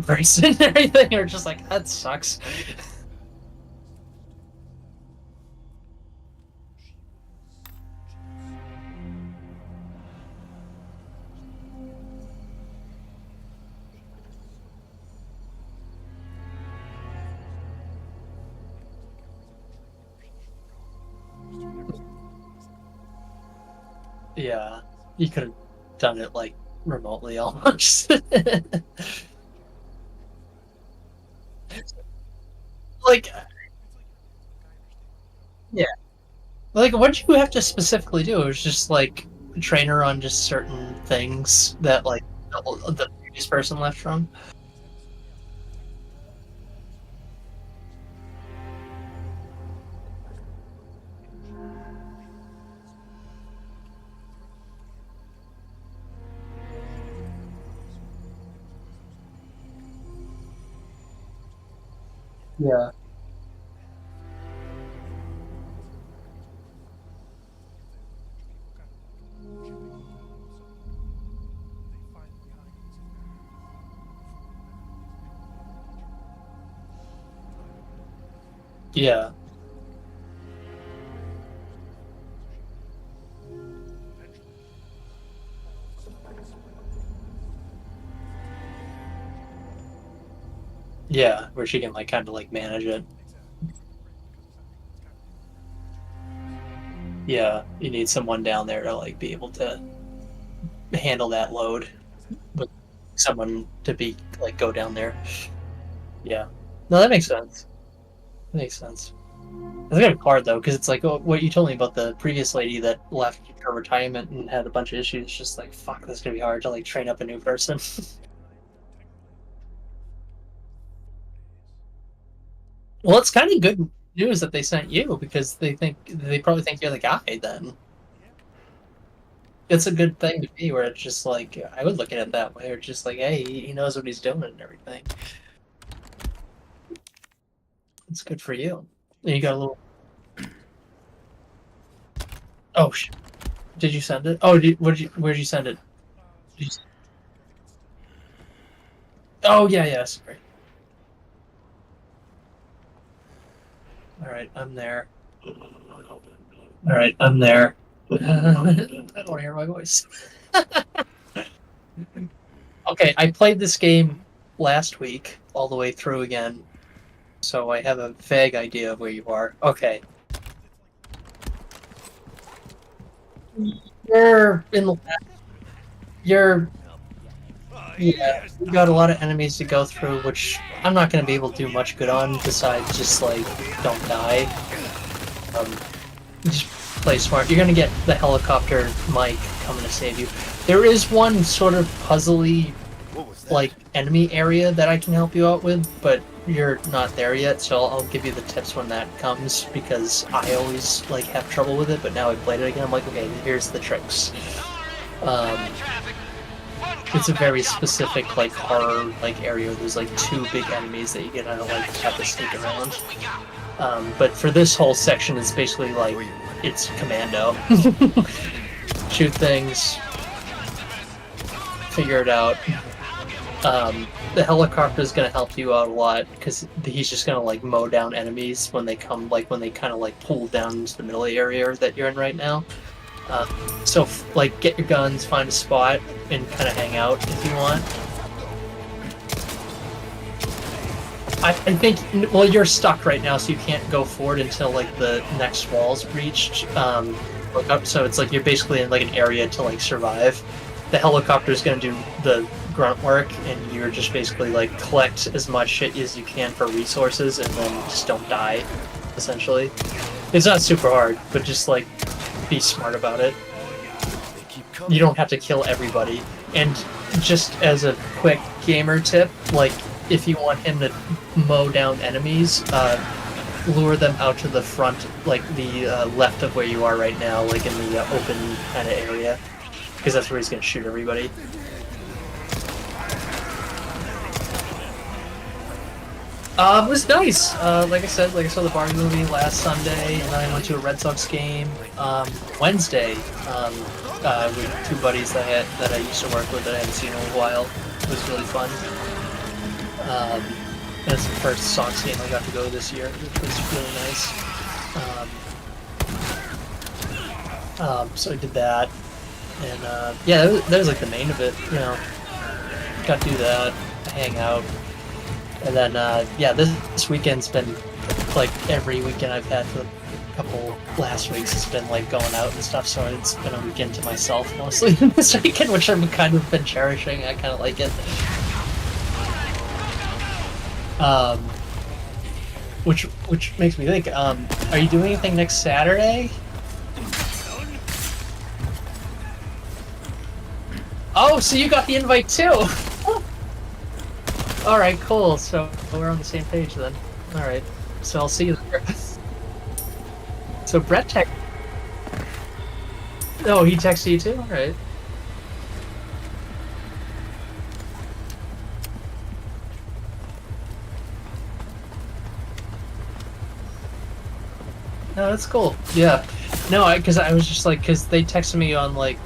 new person and everything, or just like, that sucks. Yeah, you could have done it like remotely almost. Like, yeah, like what did you have to specifically do? It was just like train her on just certain things that like the previous person left from. Yeah. Yeah. Yeah, where she can like kind of like manage it. Yeah, you need someone down there to like be able to handle that load with someone to be like go down there. Yeah. No, that makes sense. That makes sense. It's gonna be hard though, because it's like what you told me about the previous lady that left her retirement and had a bunch of issues. Just like fuck, that's gonna be hard to like train up a new person. Well, it's kind of good news that they sent you because they probably think you're the guy. Then it's a good thing to be where it's just like I would look at it that way, or just like hey, he knows what he's doing and everything. It's good for you. And you got a little. Oh shit! Did you send it? Oh, where'd you send it? Did you... Oh yeah, yeah. Sorry. All right, I'm there. All right, I'm there. I don't want to hear my voice. Okay, I played this game last week all the way through again, so I have a vague idea of where you are. Okay, you're in the. You're yeah. You got a lot of enemies to go through, which I'm not going to be able to do much good on besides just like don't die. Um, just play smart. You're gonna get the helicopter Mike coming to save you. There is one sort of puzzly like enemy area that I can help you out with, but you're not there yet, so I'll give you the tips when that comes because I always like have trouble with it, but now I played it again, I'm like, okay, here's the tricks. Um, it's a very specific like horror like area. There's like two big enemies that you get to like have to sneak around. But for this whole section, it's basically like it's commando. Shoot things, figure it out. The helicopter is going to help you out a lot because he's just going to like mow down enemies when they come, like when they kind of like pull down into the middle area that you're in right now. So like get your guns, find a spot, and kind of hang out if you want. I think, well, you're stuck right now, so you can't go forward until like the next wall's reached. Look up, so it's like you're basically in like an area to like survive. The helicopter is going to do the grunt work, and you're just basically like collect as much shit as you can for resources, and then just don't die. Essentially, it's not super hard, but just like be smart about it. You don't have to kill everybody. And just as a quick gamer tip, like if you want him to mow down enemies, lure them out to the front, like the left of where you are right now, like in the open kind of area, because that's where he's going to shoot everybody. It was nice. Like I said, like I saw the Barbie movie last Sunday, and then I went to a Red Sox game Wednesday with two buddies that I used to work with that I hadn't seen in a while. It was really fun. And it's the first Sox game I got to go this year, which was really nice. So I did that, and yeah, that was like the main of it. You know, got to do that, hang out, and then yeah, this weekend's been like every weekend I've had for the couple last weeks. It's been like going out and stuff. So it's been a weekend to myself mostly this weekend, which I've kind of been cherishing. I kind of like it. Which makes me think, are you doing anything next Saturday? Oh, so you got the invite too! Alright, cool. So we're on the same page then. Alright. So I'll see you there. So Brett texted... Oh, he texted you too? Alright. No, that's cool. Yeah. No, because I was just like, because they texted me on like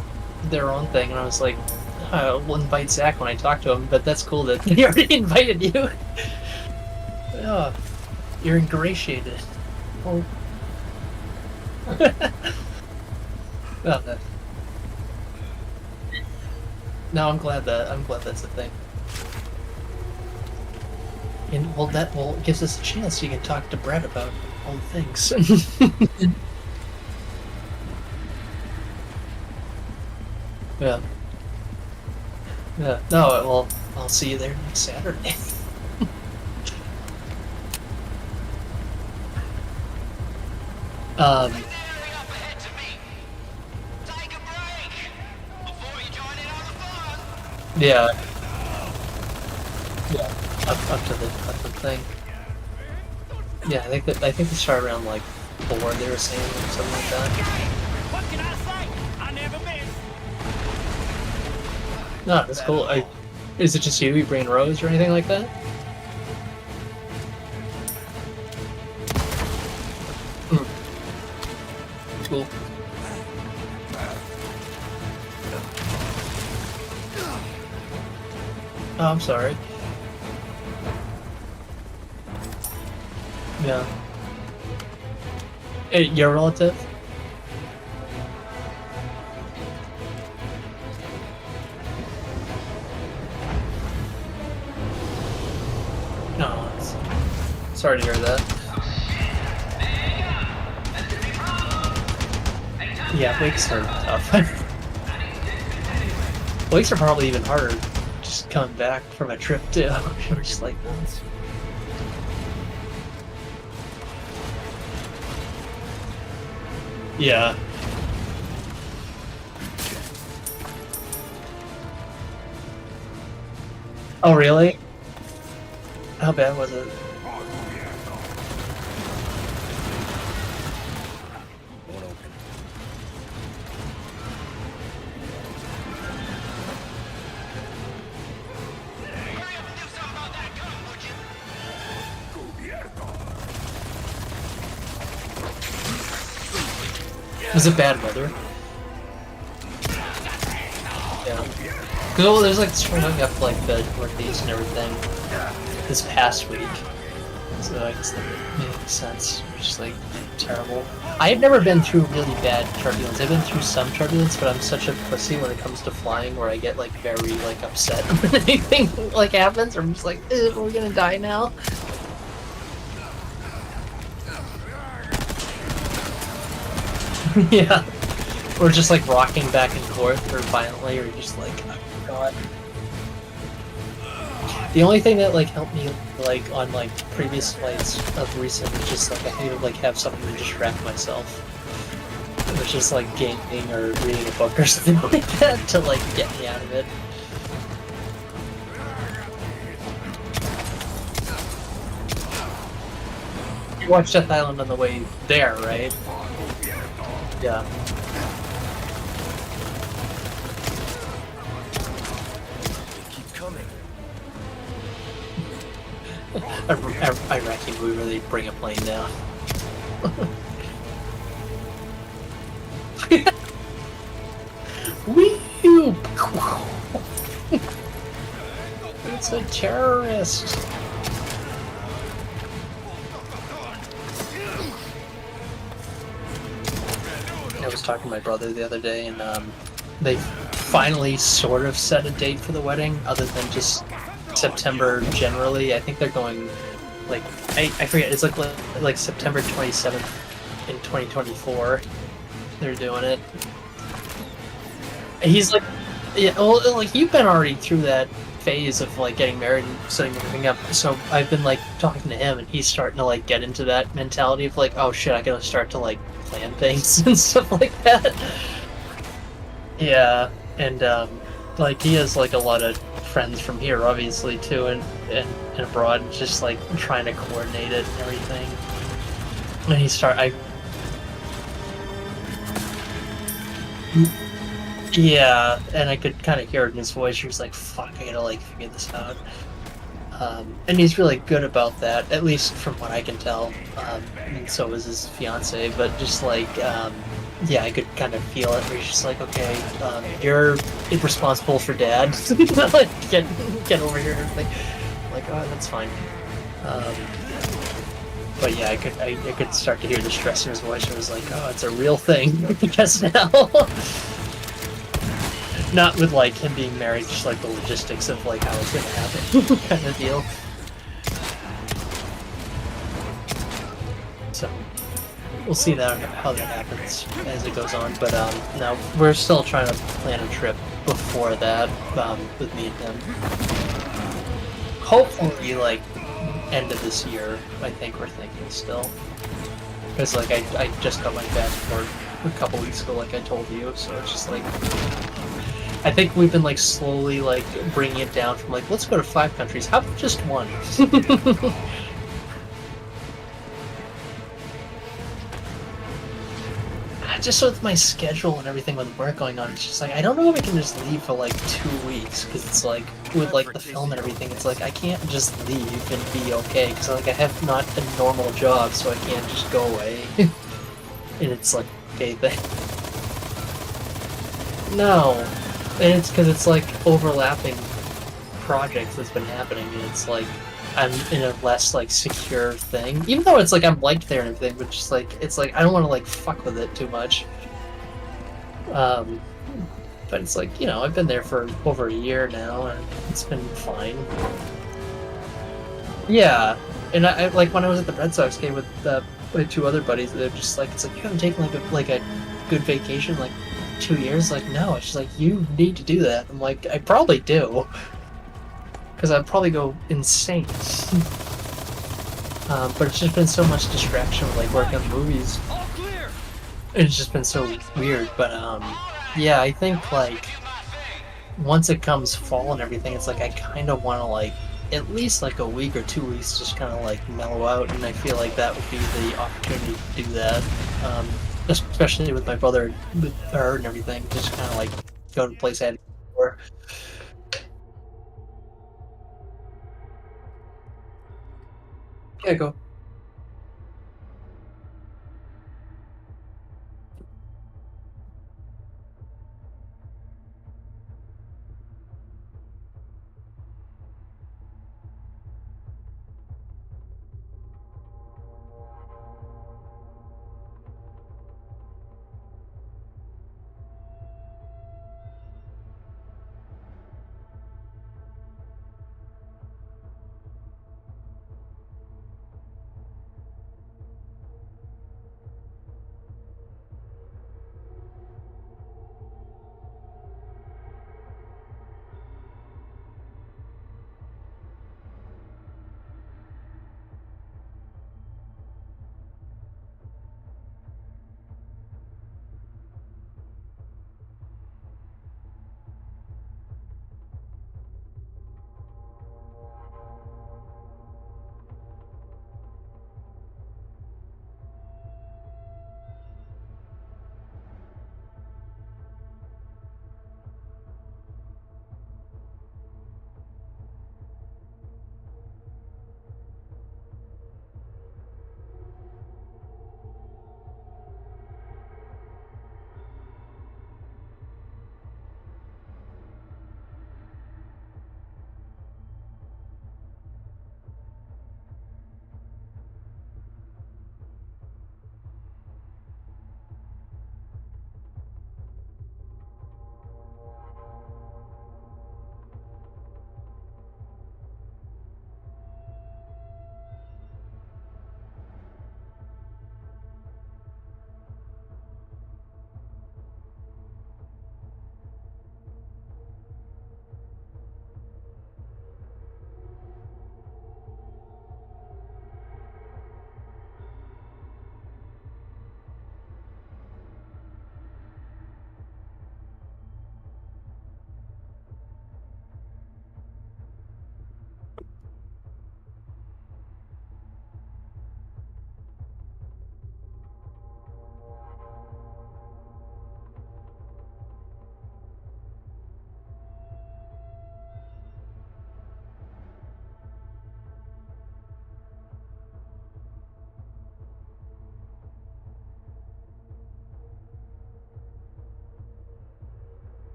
their own thing, and I was like, we'll invite Zack when I talk to him, but that's cool that he already invited you. Oh, you're ingratiated. Oh. Well, no, I'm glad that's a thing. And well, that gives us a chance. You can talk to Brett about all things. Yeah. Yeah. No, well, I'll see you there next Saturday. um. Yeah. Yeah. Up to the thing. Yeah, I think they start around like 4. They were saying or something like that. What can I say? I never miss. No, that's cool. Is it just you bringing Rose or anything like that? Cool. Oh, I'm sorry. Yeah. Hey, your relative? No, sorry to hear that. Yeah, wakes are tough. Wakes are probably even harder. Just coming back from a trip too. We're just like, yeah. Oh, really? How bad was it? Was it bad weather? Yeah. Because there's like swinging up like the northeast and everything this past week. So I guess that makes sense. It's just like terrible. I've never been through really bad turbulence. I've been through some turbulence, but I'm such a pussy when it comes to flying where I get like very like upset when anything like happens. Or I'm just like, we're gonna die now. Yeah. Or just like rocking back and forth or violently, or just like, oh god. The only thing that like helped me like on like previous flights of recent was just like I needed to like have something to distract myself. It was just like gaming or reading a book or something like that to like get me out of it. You watched Death Island on the way there, right? Yeah. Keep coming. Iraqi movie where they bring a plane down. Wee! It's a terrorist! talking to my brother the other day, and they finally sort of set a date for the wedding, other than just September generally. I think they're going like I forget. It's like September 27th in 2024. They're doing it. And he's like, yeah, well, like you've been already through that phase of like getting married and setting everything up. So I've been like talking to him, and he's starting to like get into that mentality of like, oh shit, I gotta start to like plan things and stuff like that. Yeah, and like he has like a lot of friends from here, obviously too, and abroad, and just like trying to coordinate it and everything. And I yeah, and I could kind of hear it in his voice. He was like, "Fuck, I gotta like figure this out." And he's really good about that, at least from what I can tell. And so is his fiance. But just like, yeah, I could kind of feel it. Where he's just like, "Okay, you're responsible for dad. Like, get over here." Like, oh, that's fine. Um, but yeah, I could start to hear the stress in his voice. It was like, "Oh, it's a real thing." I guess now. Not with like him being married, just like the logistics of like how it's gonna happen, kind of deal. So we'll see that how that happens as it goes on. But no, we're still trying to plan a trip before that with me and him. Hopefully, like end of this year. I think we're thinking still because like I just got my passport a couple weeks ago, like I told you. So it's just like I think we've been like slowly like bringing it down from like let's go to 5 countries. How about just one? Just with my schedule and everything with work going on, it's just like I don't know if I can just leave for like 2 weeks because it's like with like the film and everything, it's like I can't just leave and be okay because like I have not a normal job, so I can't just go away. And it's like okay thing. No, and it's because it's like overlapping projects that's been happening, and it's like I'm in a less like secure thing. Even though it's like I'm liked there and everything, but just like it's like I don't want to like fuck with it too much. Um, but it's like I've been there for over a year now, and it's been fine. Yeah, and I like when I was at the Red Sox game with my two other buddies, they're just like it's like you haven't taken like a good vacation like 2 years. Like no, it's just like you need to do that. I'm like I probably do. Because I'd probably go insane. But it's just been so much distraction with like working on movies. All clear. It's just been so weird. But yeah, I think like once it comes fall and everything, it's like I kind of want to like at least like a week or 2 weeks just kind of like mellow out, and I feel like that would be the opportunity to do that. Um, Especially with my brother, with her and everything, just kind of like go to a place I had before. Yeah, go.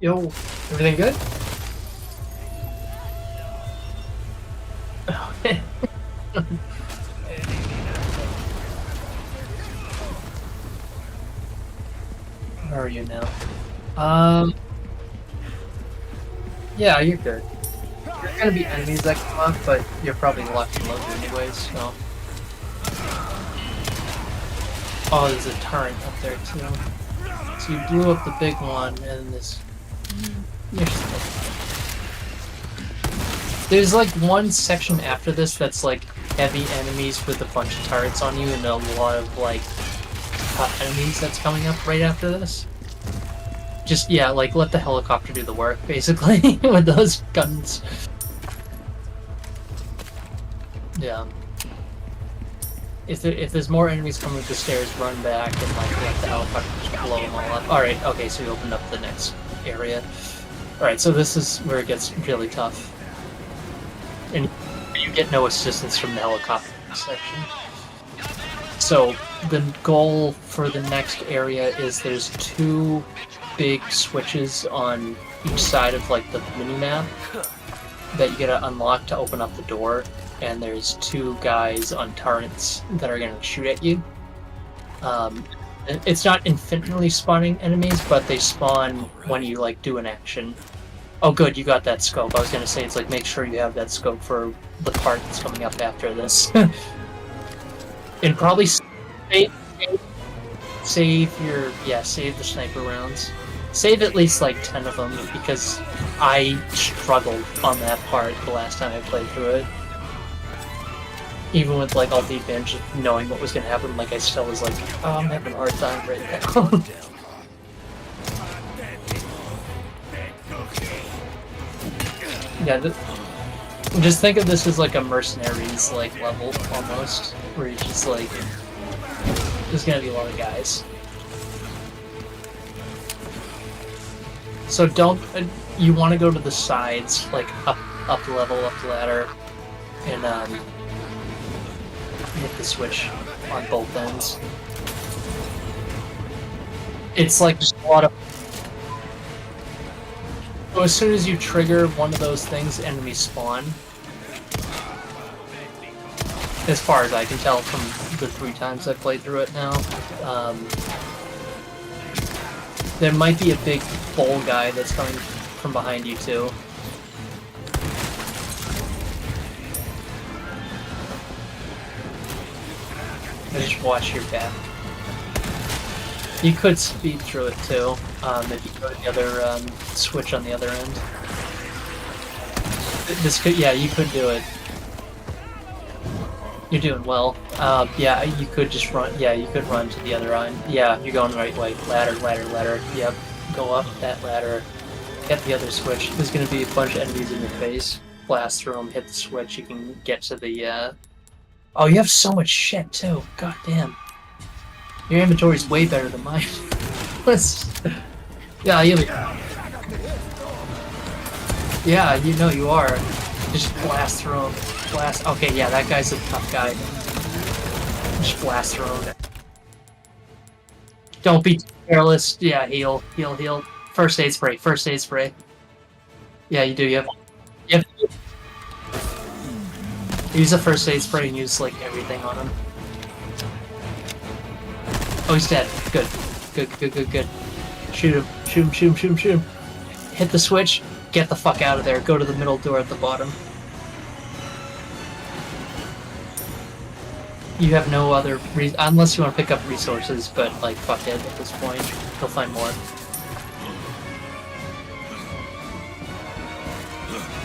Yo, everything good? Okay. Where are you now? Yeah, you're good. There's gonna be enemies that come up, but you're probably locked and loaded anyways, so. Oh, there's a turret up there too. So you blew up the big one, and this. There's like one section after this that's like heavy enemies with a bunch of turrets on you, and a lot of like tough enemies that's coming up right after this. Just, yeah, like let the helicopter do the work, basically, with those guns. Yeah. If there's more enemies coming up the stairs, run back and like let the helicopter just blow them all up. Alright, okay, so we opened up the next area. Alright, so this is where it gets really tough. And you get no assistance from the helicopter section. So the goal for the next area is there's 2 big switches on each side of like the mini-map that you gotta unlock to open up the door, and there's 2 guys on turrets that are gonna shoot at you. It's not infinitely spawning enemies, but they spawn when you like do an action. Oh good, you got that scope. I was gonna say, it's like, make sure you have that scope for the part that's coming up after this. And probably save the sniper rounds. Save at least like 10 of them, because I struggled on that part the last time I played through it. Even with like all the advantage of knowing what was gonna happen, like I still was like, oh, I'm having a hard time right now. Yeah, just think of this as like a mercenaries like level almost, where you're just like, there's gonna be a lot of guys. So don't, you want to go to the sides, like up level, up the ladder, and hit the switch on both ends. It's like just a lot of. So as soon as you trigger one of those things, enemies spawn. As far as I can tell from the 3 times I've played through it now. There might be a big bull guy that's coming from behind you too. Just watch your back. You could speed through it too, if you go to the other switch on the other end. This could, yeah, you could do it. You're doing well. Yeah, you could just run. Yeah, you could run to the other end. Yeah, you're going the right way. Ladder, ladder, ladder. Yep. Go up that ladder. Hit the other switch. There's gonna be a bunch of enemies in your face. Blast through them. Hit the switch. You can get to the. Oh, you have so much shit too. God damn. Your inventory's way better than mine. Yeah, yeah, you know you are. Just blast through him. Blast. Okay, yeah, that guy's a tough guy. Just blast through him. Don't be careless. Yeah, heal, heal, heal. First aid spray. First aid spray. Yeah, you do. You have use a first aid spray and use like everything on him. Oh, he's dead. Good. Good, good, good, good. Shoot him. Shoot him, shoot him, shoot him, shoot him. Hit the switch. Get the fuck out of there. Go to the middle door at the bottom. You have no other unless you want to pick up resources, but like fuck it at this point. You'll find more.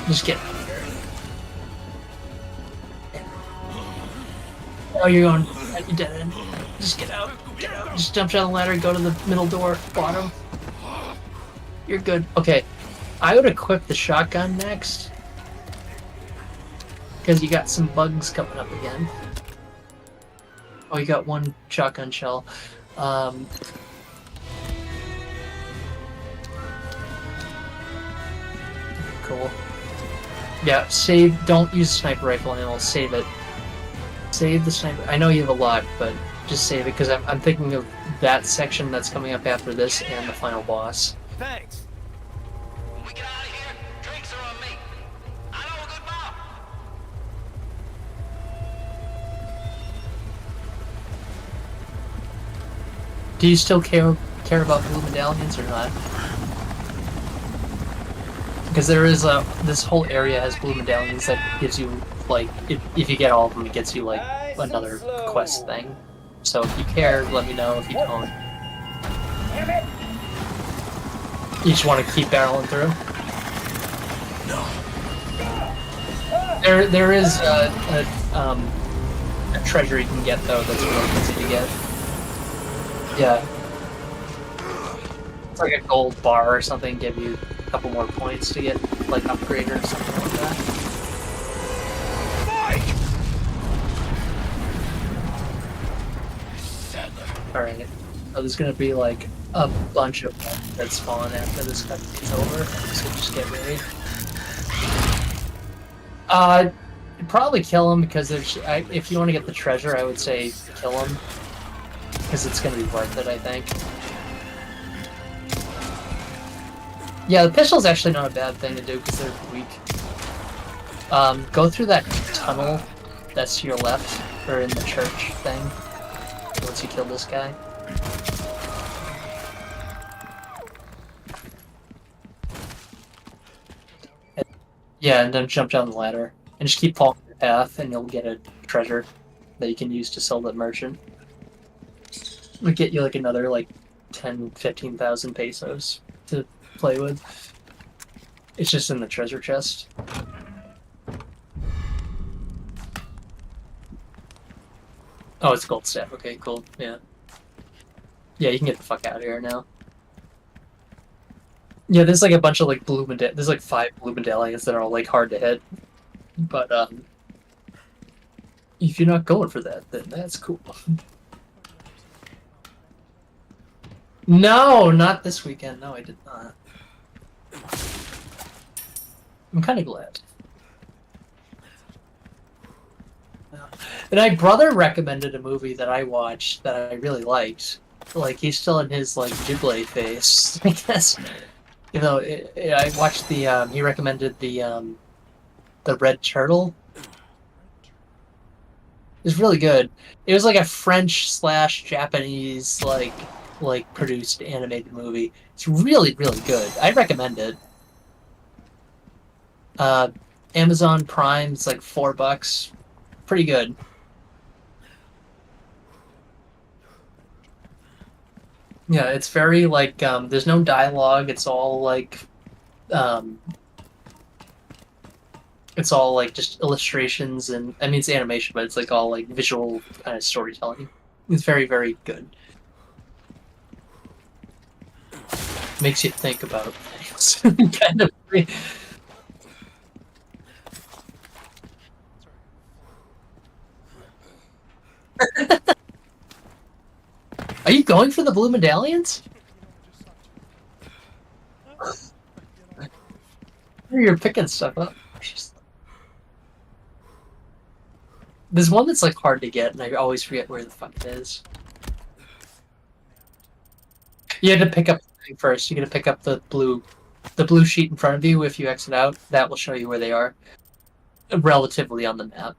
Just get. Oh, you're going. You dead end. Just get out. Get out. Just jump down the ladder. Go to the middle door, bottom. You're good. Okay, I would equip the shotgun next, because you got some bugs coming up again. Oh, you got 1 shotgun shell. Cool. Yeah, save. Don't use sniper rifle ammo. Save it. Save the sniper. I know you have a lot, but just save it, because I'm thinking of that section that's coming up after this and the final boss. Thanks. Do you still care about blue medallions or not? Because there is this whole area has blue medallions that gives you like if you get all of them, it gets you like Nice and another slow. quest thing. So if you care, let me know. If you don't, Damn it! you just want to keep barreling through. No. There is a treasure you can get though that's really easy to get. Yeah, it's like a gold bar or something. Give you a couple more points to get like upgrade or something like that. Mike! All right, so there's gonna be like a bunch of them that spawn after this cutscene's over, so just get ready. Probably kill him because if you want to get the treasure, I would say kill him because it's gonna be worth it. I think. Yeah, the pistol's actually not a bad thing to do because they're weak. Go through that tunnel that's to your left, or in the church thing, once you kill this guy. Yeah, and then jump down the ladder. And just keep following your path, and you'll get a treasure that you can use to sell to the merchant. It'll get you like another like 10,000-15,000 pesos to play with. It's just in the treasure chest. Oh, it's gold staff. Okay, cool. Yeah. Yeah, you can get the fuck out of here now. Yeah, there's like a bunch of like there's like 5 blue medallions that are all like hard to hit. But if you're not going for that, then that's cool. No, not this weekend. No, I did not. I'm kind of glad. And my brother recommended a movie that I watched that I really liked. Like he's still in his like Ghibli phase, I guess. You know, I watched the. He recommended the Red Turtle. It was really good. It was like a French/Japanese like produced animated movie. It's really good. I recommend it. Amazon Prime. It's like $4. Pretty good. Yeah, it's very like there's no dialogue. It's all like just illustrations and I mean it's animation, but it's like all like visual kind of storytelling. It's very good. Makes you think about things. Kind of. Are you going for the blue medallions? You're picking stuff up. There's one that's like hard to get, and I always forget where the fuck it is. You had to pick up the thing first. You got to pick up the blue sheet in front of you. If you exit out, that will show you where they are, relatively on the map.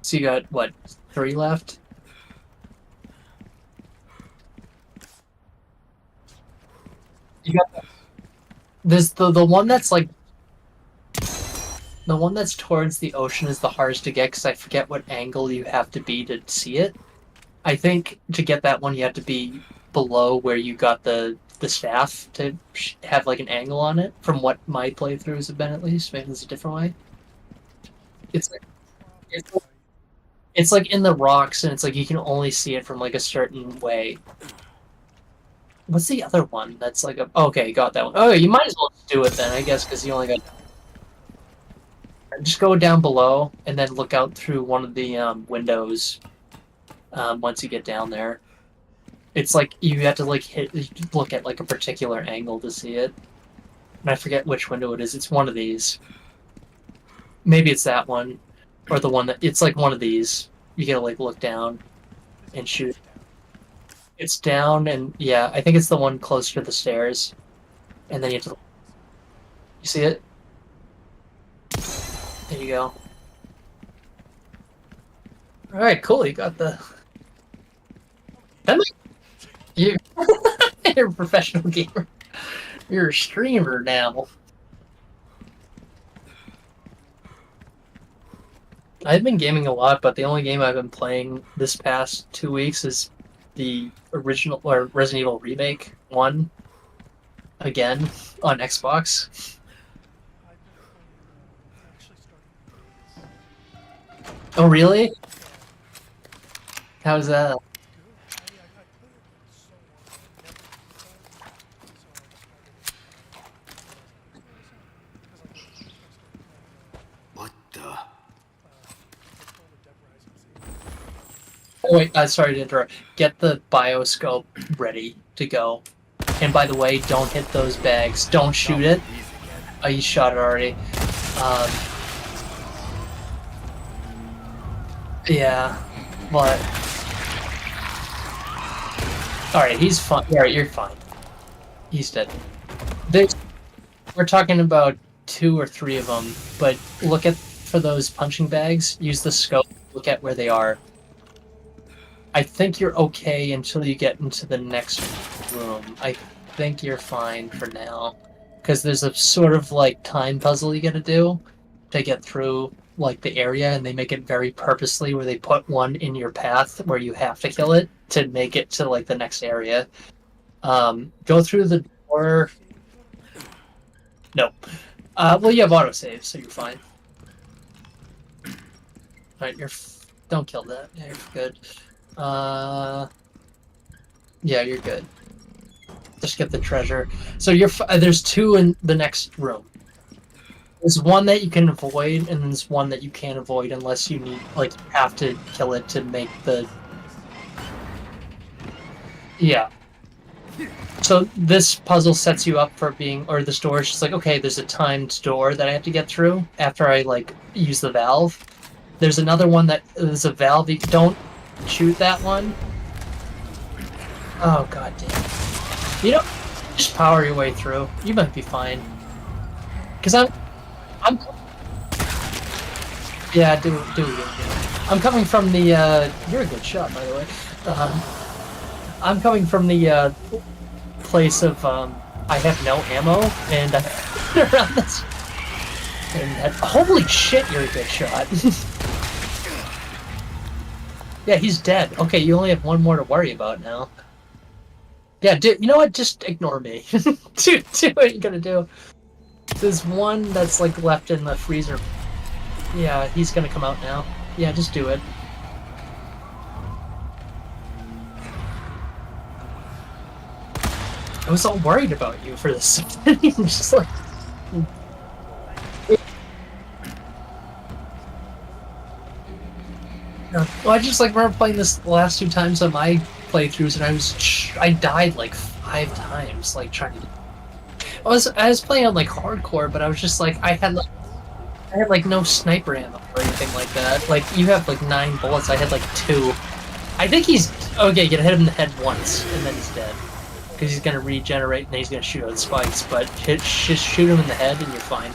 So you got what, 3 left? You got there's the one that's like the one that's towards the ocean is the hardest to get because I forget what angle you have to be to see it. I think to get that one you have to be below where you got the staff to have like an angle on it. From what my playthroughs have been, at least, maybe there's a different way. It's like it's like in the rocks, and it's like you can only see it from like a certain way. What's the other one? That's like a okay, got that one. Oh, you might as well do it then, I guess, because you only got. Just go down below and then look out through one of the windows. Once you get down there, it's like you have to like look at like a particular angle to see it. And I forget which window it is. It's one of these. Maybe it's that one, or the one that it's like one of these. You gotta like look down and shoot. It's down, and yeah, I think it's the one closer to the stairs. And then you have to. You see it? There you go. All right, cool. You got the That might, you, you're a professional gamer. You're a streamer now. I've been gaming a lot, but the only game I've been playing this past 2 weeks is the original or Resident Evil Remake 1 again on Xbox. Oh, really? How's that? What the? Oh, wait, sorry to interrupt. Get the bioscope ready to go. And by the way, don't hit those bags. Don't shoot it. Oh, you shot it already. Um, yeah, but... Alright, he's fine. Alright, you're fine. He's dead. There's, we're talking about 2 or 3 of them, but look at, for those punching bags, use the scope, look at where they are. I think you're okay until you get into the next room. I think you're fine for now. Because there's a sort of, like, time puzzle you gotta do to get through, like, the area, and they make it very purposely where they put one in your path where you have to kill it to make it to, like, the next area. Go through the door... No. Well, you have autosave, so you're fine. Alright, don't kill that. Yeah, you're good. Yeah, you're good. Just get the treasure. So there's 2 in the next room. There's one that you can avoid, and there's one that you can't avoid unless you need, like, you have to kill it to make the... Yeah. So this puzzle sets you up for being, or this door is just like, okay, there's a timed door that I have to get through after I, like, use the valve. There's another one that there's a valve. You don't shoot that one. Oh, god damn. You know, just power your way through. You might be fine. Cause I'm yeah, do it. I'm coming from the you're a good shot, by the way. I'm coming from the place of I have no ammo, and I'm around this. And holy shit, you're a good shot. Yeah, he's dead. Okay, you only have one more to worry about now. Yeah, you know what? Just ignore me. do what you're gonna do. There's one that's like left in the freezer. Yeah, he's gonna come out now. Yeah, just do it. I was all worried about you for this. Just like... Well, I just like remember playing this the last 2 times on my playthroughs, and I died like 5 times, like trying to... I was playing on like hardcore, but I was just like I had like no sniper ammo or anything like that. Like you have like 9 bullets, I had like 2. I think he's okay. You hit him in the head once, and then he's dead because he's gonna regenerate and then he's gonna shoot out spikes. But just shoot him in the head, and you're fine.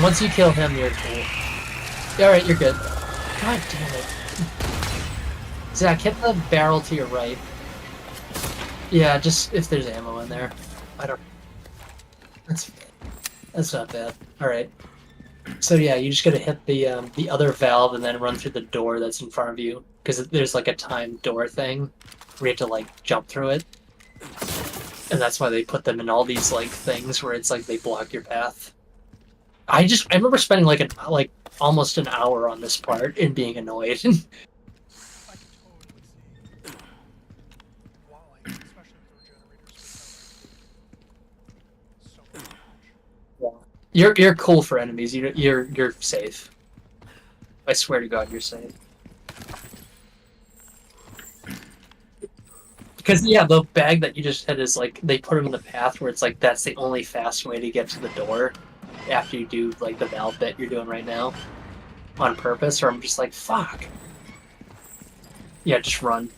Once you kill him, you're cool. Alright, you're good. God damn it. Zack, hit the barrel to your right. Yeah, just if there's ammo in there. I don't... That's not bad. Alright. So yeah, you just gotta hit the other valve and then run through the door that's in front of you. Because there's like a timed door thing where you have to like jump through it. And that's why they put them in all these like things where it's like they block your path. I remember spending like almost an hour on this part and being annoyed. You're cool for enemies. You're safe. I swear to God, you're safe. Because yeah, the bag that you just hit is like they put them in the path where it's like that's the only fast way to get to the door after you do like the valve bit you're doing right now on purpose. Or I'm just like fuck. Yeah, just run.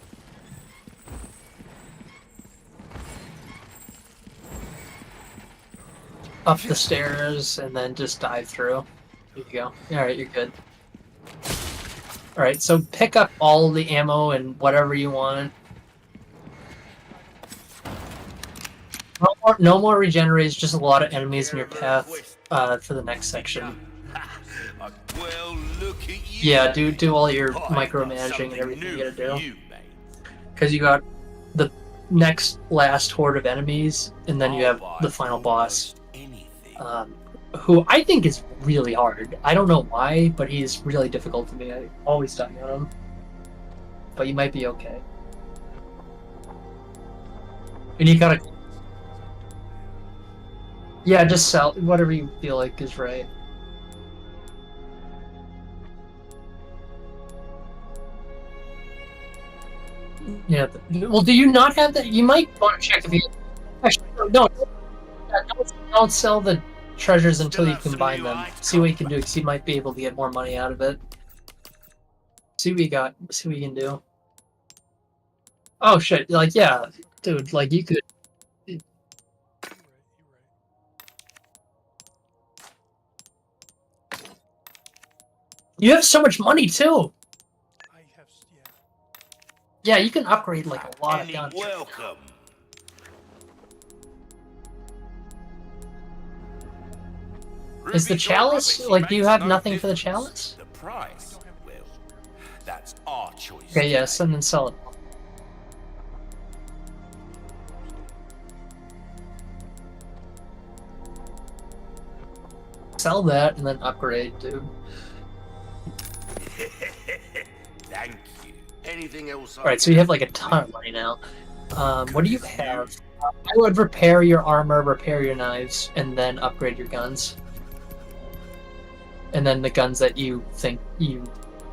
Up the stairs and then just dive through. There you go. Alright, you're good. Alright, so pick up all the ammo and whatever you want. No more regenerators, just a lot of enemies in your path for the next section. Well, look at you. Yeah, do all your micromanaging and everything you gotta do. Because you got the last horde of enemies, and then you have the final boss, who I think is really hard. I don't know why, but he's really difficult to me. I always die on him. But you might be okay. And you gotta... Yeah, just sell whatever you feel like is right. Yeah. Well, do you not have that? You might want to check if you... Actually, no. Don't sell the treasures until you combine them. See what you can do, because you might be able to get more money out of it. See what you got. See what you can do. Oh, shit. Like, yeah. Dude, like, you could... You have so much money, too! Yeah, you can upgrade, like, a lot of guns. Welcome. Is the chalice... Like, do you have nothing for the chalice? The price? Well, that's our choice. Okay, yes, and then sell it. Sell that, and then upgrade, dude. Thank you. Anything else? Alright, so you have, like, a ton of money now. What do you have? I would repair your armor, repair your knives, and then upgrade your guns. And then the guns that you think you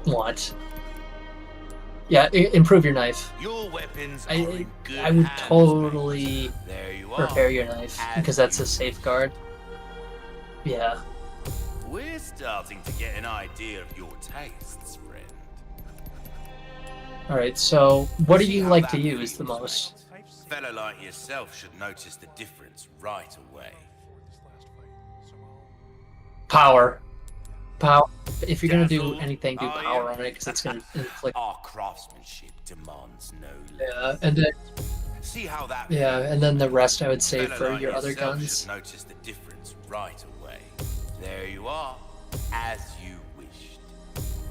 want. Yeah, improve your knife. Your weapons I would hands, totally there you repair your knife, because that's a safeguard. Yeah. We're starting to get an idea of your tastes, friend. Alright, so what do you like to use the most? A fellow like yourself should notice the difference right away. Power. Power. If you're gonna do anything, do power on it, because it's gonna inflict. Our craftsmanship demands no Yeah, and then see how that and then the rest I would save fellow for like your other yourself guns. should notice the difference right away. There you are, as you wished.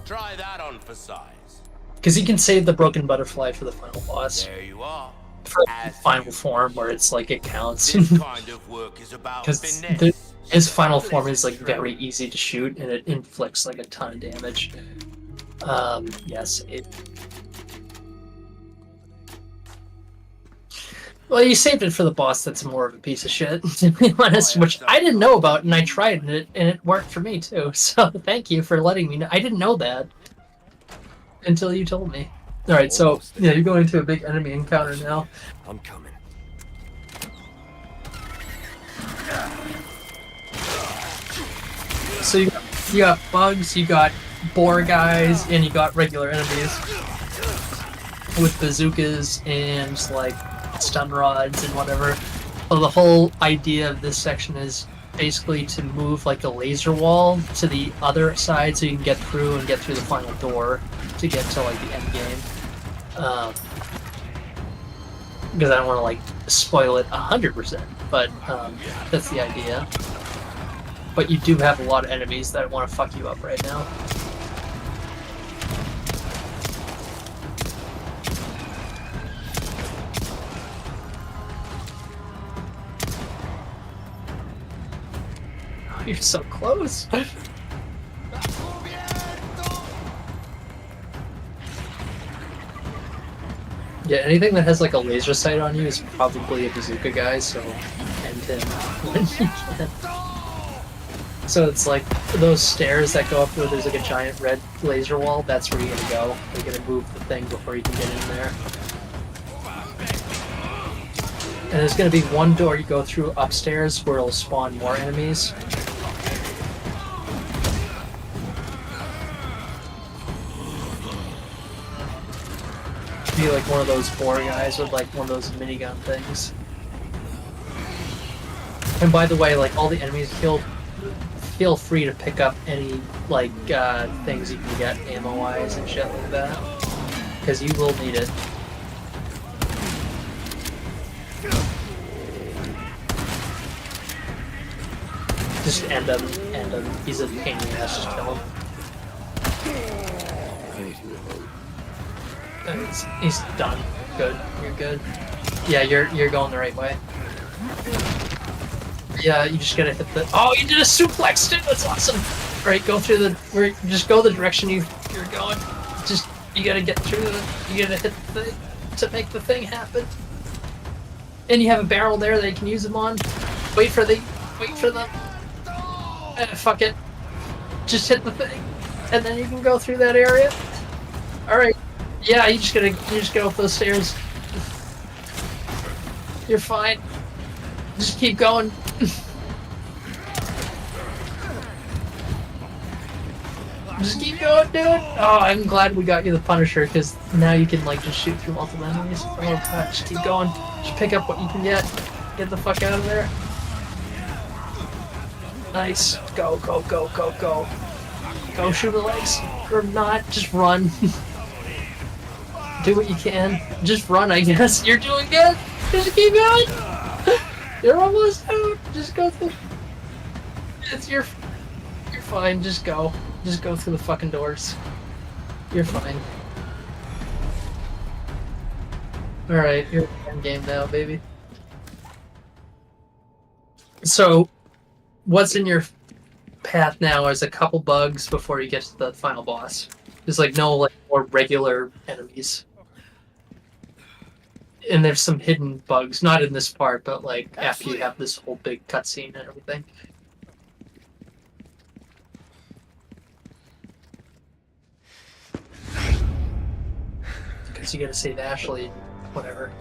Try that on for size. Because you can save the broken butterfly for the final boss. There you are. For final form, where it's like it counts. This kind of work is about Because finesse. his final form is like very easy to shoot, and it inflicts like a ton of damage. Yes, it. Well, you saved it for the boss that's more of a piece of shit, to be honest, which I didn't know about, and I tried it, and it worked for me too. So thank you for letting me know. I didn't know that until you told me. All right, so yeah, you're going to a big enemy encounter now. I'm coming. So you got bugs, you got boar guys, and you got regular enemies with bazookas and like stun rods and whatever. So the whole idea of this section is basically to move like a laser wall to the other side so you can get through and get through the final door to get to like the end game. Because I don't want to like spoil it 100%, but that's the idea. But you do have a lot of enemies that want to fuck you up right now. You're so close. Yeah, anything that has like a laser sight on you is probably a bazooka guy, so end him when you can. So it's like those stairs that go up where there's like a giant red laser wall, that's where you're gonna go. You're gonna move the thing before you can get in there. And there's gonna be one door you go through upstairs where it'll spawn more enemies. Be like one of those boar guys with like one of those minigun things. And by the way, like all the enemies killed feel free to pick up any like things you can get ammo-wise and shit like that, because you will need it. Just end him. He's a pain in the ass. Just kill him. He's done. Good. You're good. Yeah, you're going the right way. Yeah, you just gotta hit the. Oh, you did a suplex, dude. That's awesome. All right, go through the. Just go the direction you're going. Just you gotta get through the. You gotta hit the thing to make the thing happen. And you have a barrel there that you can use them on. Wait for them. Fuck it. Just hit the thing, and then you can go through that area. All right. Yeah, you just go up those stairs. You're fine. Just keep going. Just keep going, dude. Oh, I'm glad we got you the Punisher, because now you can like just shoot through multiple enemies. Oh god, just keep going. Just pick up what you can get. Get the fuck out of there. Nice. Go. Go shoot the legs. Or not, just run. Do what you can. Just run, I guess. You're doing good. Just keep going. You're almost out. Just go through. You're fine. Just go. Just go through the fucking doors. You're fine. Alright, you're in game now, baby. So, what's in your path now is a couple bugs before you get to the final boss. There's like no like more regular enemies. And there's some hidden bugs, not in this part, but like after you have this whole big cutscene and everything. Because you gotta save Ashley, whatever.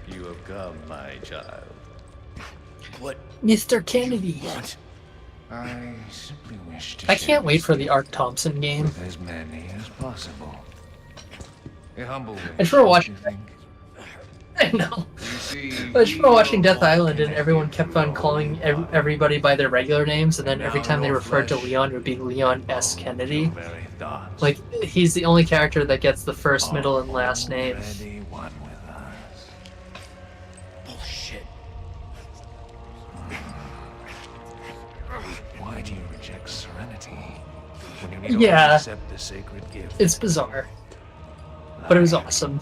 You have come, my child. What? Mr. Kennedy. What? I simply wish to I can't wait for the Art Thompson game. with as many as possible. A humble I just remember watching. think. I know. You see, I just remember watching Death Island, and everyone kept on calling everybody by their regular names, and then every time they referred to Leon, it would be Leon S. Kennedy. very thoughts Like, he's the only character that gets the first, middle, and last name. already one with us. Bullshit. Why do you reject serenity when you need Yeah. to accept the sacred gift? It's bizarre, but it was awesome.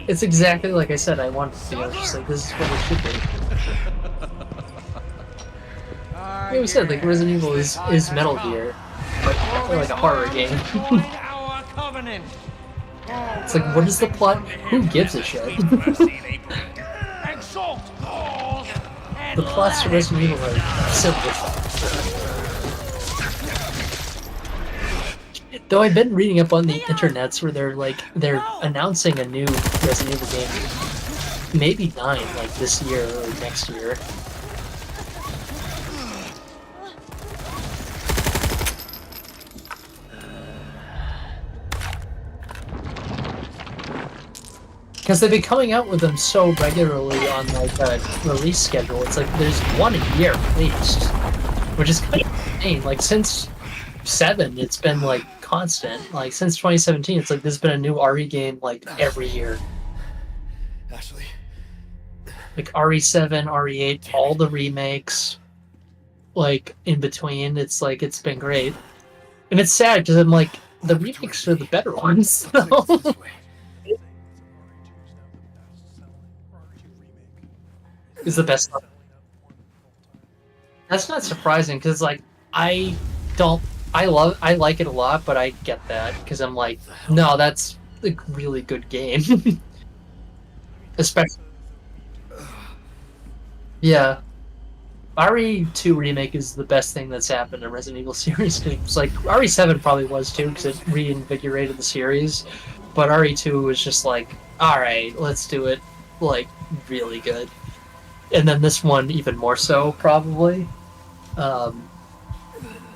It's exactly like I said I wanted to be. I was just like, this is what it should be. Like we said, like Resident Evil is Metal Gear, but like a horror game. It's like, what is the plot? Who gives a shit? The plots to Resident Evil are simple. Though I've been reading up on the internets where they're announcing a new Resident Evil game, maybe 9, like this year or next year. Because they've been coming out with them so regularly on like a release schedule. It's like there's one a year at least, which is kind of insane. Like since 7, it's been like constant. Like since 2017, it's like there's been a new RE game like every year. Ashley. Like RE7, RE8, all the remakes. Like in between, it's like it's been great, and it's sad because I'm like the remakes are the better ones. So. Is the best stuff. That's not surprising because like I like it a lot, but I get that because I'm like, no, that's a really good game. Especially, yeah, RE2 remake is the best thing that's happened to Resident Evil series games. Like RE7 probably was too because it reinvigorated the series, but RE2 was just like, all right, let's do it like really good. And then this one even more so, probably. And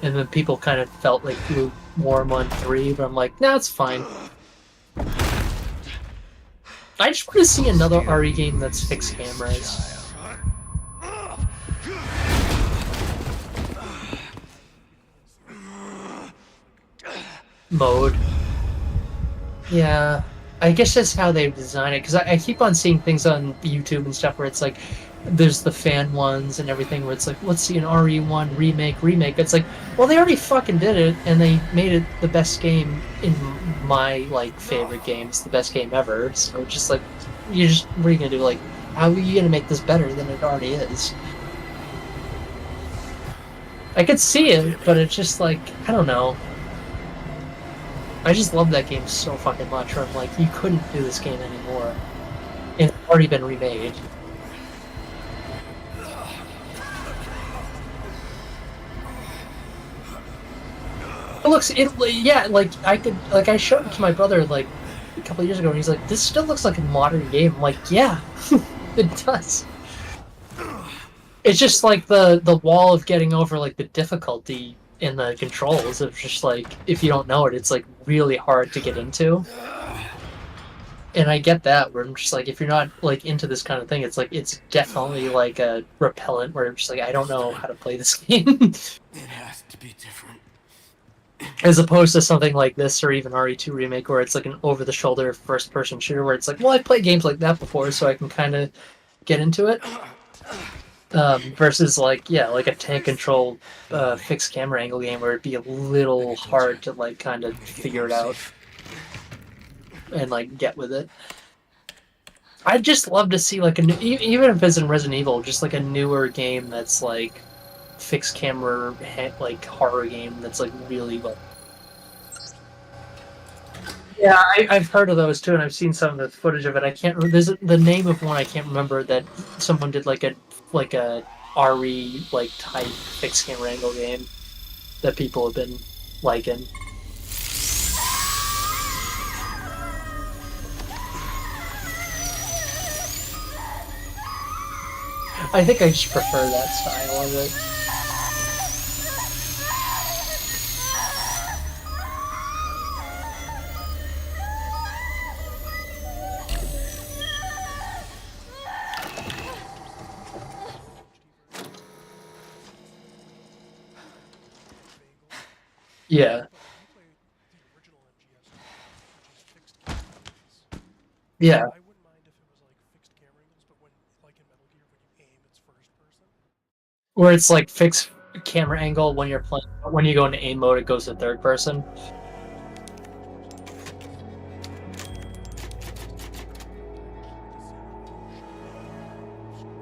then people kind of felt like lukewarm on 3, but I'm like, nah, it's fine. I just want to see another RE game that's fixed cameras. mode. Yeah, I guess that's how they design it. Because I keep on seeing things on YouTube and stuff where it's like, there's the fan ones and everything where it's like, let's see an RE1 remake. It's like, well, they already fucking did it, and they made it the best game in my like favorite games, the best game ever. So it's just like, what are you gonna do? Like, how are you gonna make this better than it already is? I could see it, but it's just like, I don't know. I just love that game so fucking much. Where I'm like, you couldn't do this game anymore. It's already been remade. Yeah, like I showed it to my brother like a couple of years ago, and he's like, this still looks like a modern game. I'm like, yeah, it does. It's just like the wall of getting over like the difficulty in the controls of just like, if you don't know it, it's like really hard to get into. And I get that, where I'm just like, if you're not like into this kind of thing, it's like it's definitely like a repellent where I'm just like, I don't know how to play this game. It has to be different. As opposed to something like this or even RE2 Remake where it's like an over-the-shoulder first-person shooter where it's like, well, I've played games like that before, so I can kind of get into it. Versus like, yeah, like a tank control fixed camera angle game where it'd be a little hard to like kind of figure it out and like get with it. I'd just love to see like even if it's in Resident Evil, just like a newer game that's like fixed camera like horror game that's like really well. Yeah, I've heard of those too, and I've seen some of the footage of it. I can't. There's the name of one I can't remember that someone did like a RE like type fixed camera angle game that people have been liking. I think I just prefer that style of it. Yeah, yeah. I wouldn't mind if it was like fixed camera angles, but when like in Metal Gear, when you aim, it's first person. Where it's like fixed camera angle when you're playing. When you go into aim mode, it goes to third person.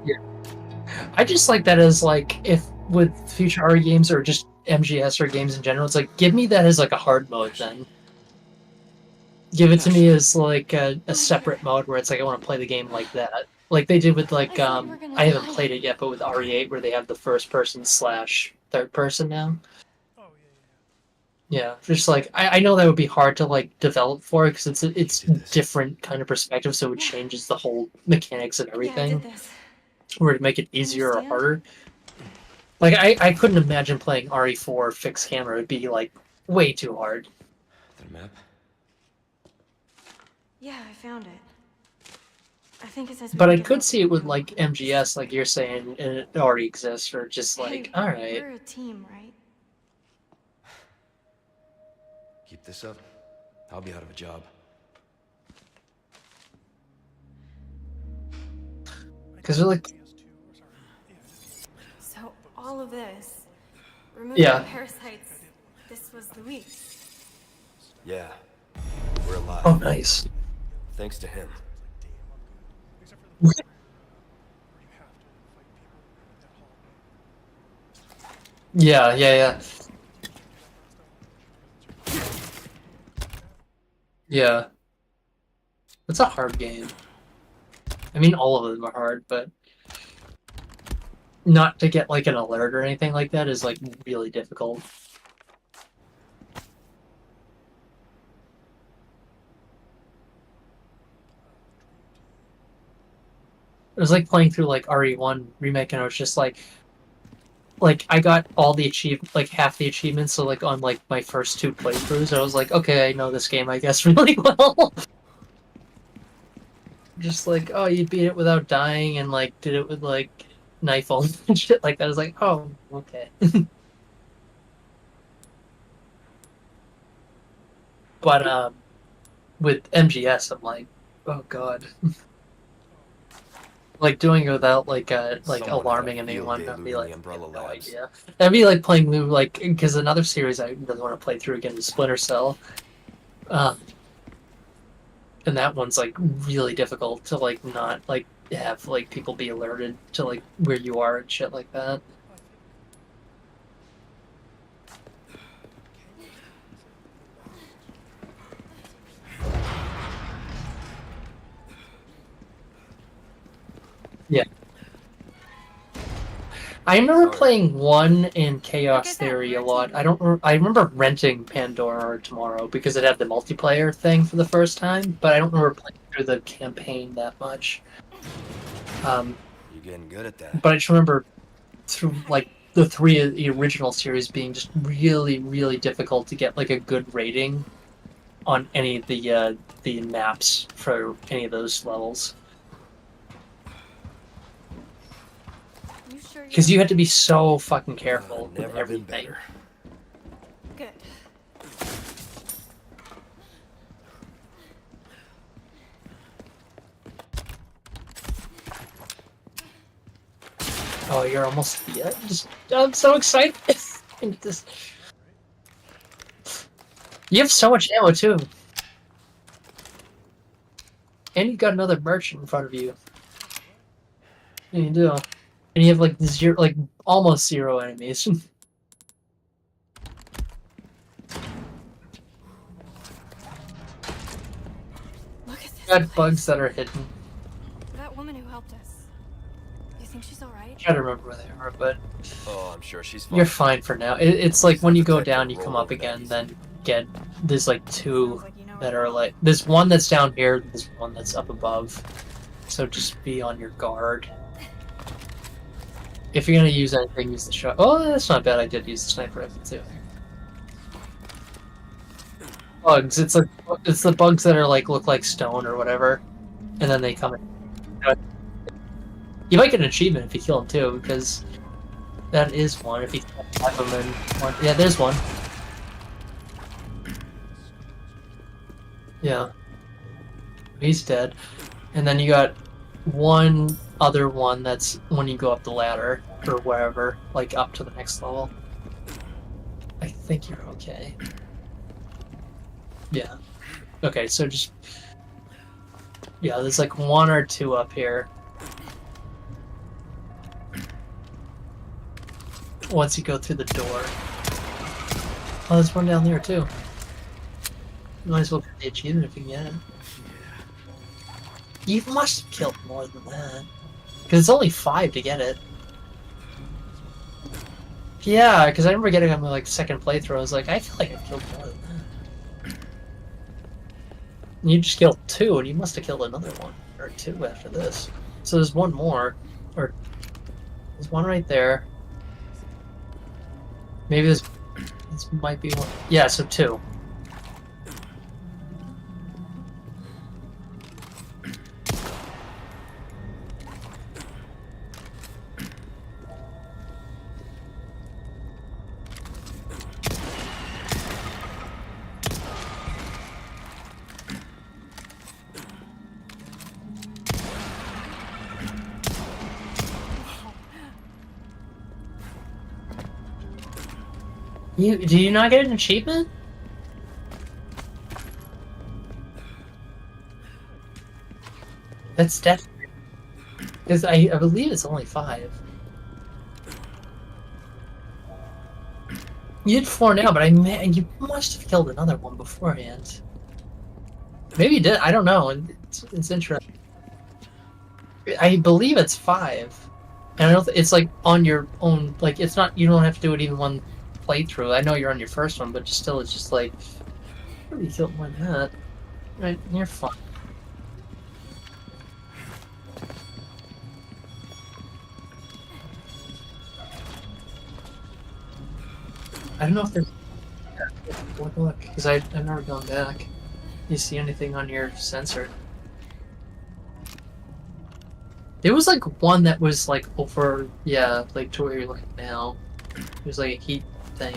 Yeah, I just like that as like if with future RE games or just MGS or games in general, it's like give me that as like a hard mode then. Give it to me as like a separate mode where it's like I want to play the game like that. Like they did with like I haven't played it yet, but with RE8 where they have the first person / third person now. Oh yeah, Yeah, just like I know that would be hard to like develop for because it's different kind of perspective, so it changes the whole mechanics of Yeah, I did everything, this. or to make it easier or Understand? harder. Like I couldn't imagine playing RE4 fixed camera; it'd be like way too hard. The map? Yeah, I found it. I think it says. we But I can could help see it with you. like MGS, like you're saying, and it already exists, or just like, Hey, all right, we're a team, right? Keep this up, I'll be out of a job. because they're like, PS2 or sorry, yeah. So all of this, removing Yeah. the parasites. This was Luis. Yeah, we're alive. oh, nice. Thanks to him. Except for the part where you have to fight people in that hallway. Yeah. Yeah. It's a hard game. I mean, all of them are hard, but not to get like an alert or anything like that is like really difficult. It was like playing through like RE1 remake, and I was just like I got all the like half the achievements. So like on like my first 2 playthroughs, I was like, okay, I know this game, I guess, really well. Just like, oh, you beat it without dying, and like did it with like knife only and shit like that. I was like, oh, okay. But with MGS, I'm like, oh god. Like doing it without like Someone had a alarming field anyone, day I'd be looting like, the I have Umbrella no Labs. idea. That'd be like playing like because another series I really want to play through again is Splinter Cell, uh, and that one's like really difficult to like not like have like people be alerted to like where you are and shit like that. Yeah. I remember Sorry. playing one in Like I Chaos said, Theory we're a a lot. team. I remember renting Pandora Tomorrow because it had the multiplayer thing for the first time, but I don't remember playing through the campaign that much. Um, You're getting good at that. but I just remember through like the three of the original series being just really, really difficult to get like a good rating on any of the maps for any of those levels You sure you're because you had to okay? be so fucking careful with Never been everything. better. Good. Oh, you're almost yeah. Just I'm so excited. And just you have so much ammo too, and you got another merchant in front of you. Yeah, you do, and you have like zero, like almost zero enemies. Look at this Got place. bugs that are hidden. That woman who helped us. You think she's all right? Try to remember where they are, but Oh, I'm sure she's fine. you're fine for now. It's like Just when have you to go tech her down, you roll come up over that again, easy. then get there's like two Sounds like you know where that to are go. like there's one that's down here, there's one that's up above. So just be on your guard. If you're gonna use anything, use the shot. Oh, that's not bad. I did use the sniper rifle too. Bugs. It's like it's the bugs that are like look like stone or whatever, and then they come in. You might get an achievement if you kill them too, because that is one. If you kill 5 of them in one, yeah, there's one. Yeah, he's dead. And then you got one other one that's when you go up the ladder or wherever, like up to the next level. I think you're okay. Yeah. Okay, so just yeah, there's like one or two up here. Once you go through the door. Oh, there's one down there too. You might as well get the achievement if you can get it. You must have killed more than that. Because it's only 5 to get it. Yeah, because I remember getting on my like second playthrough. I was like, I feel like I've killed more than that. And you just killed 2, and you must have killed another one or 2 after this. So there's one more, or there's one right there. Maybe this might be one. Yeah, so 2. Do you not get an achievement? That's definitely because I believe it's only 5. You did 4 now, but you must have killed another one beforehand. Maybe you did. I don't know. It's interesting. I believe it's 5, and I don't. It's like on your own. Like it's not. You don't have to do it even one playthrough. I know you're on your first one, but still, it's just like you killed more than that. Right? You're fine. I don't know if there's. Look, because I've never gone back. You see anything on your sensor? There was like one that was like over, yeah, like to where you're looking now. It was like a heat thing.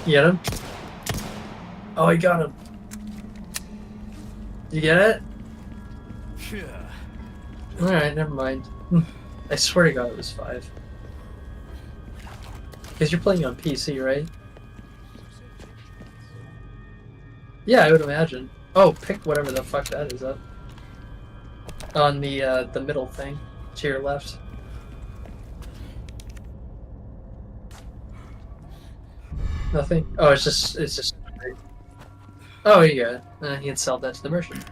You get him? Oh, I got him. You get it? Yeah. Alright, never mind. I swear to God it was 5. Because you're playing on PC, right? Yeah, I would imagine. Oh, pick whatever the fuck that is up. On the middle thing. To your left. Nothing? Oh, it's just... Oh, yeah. He had sold that to the merchant.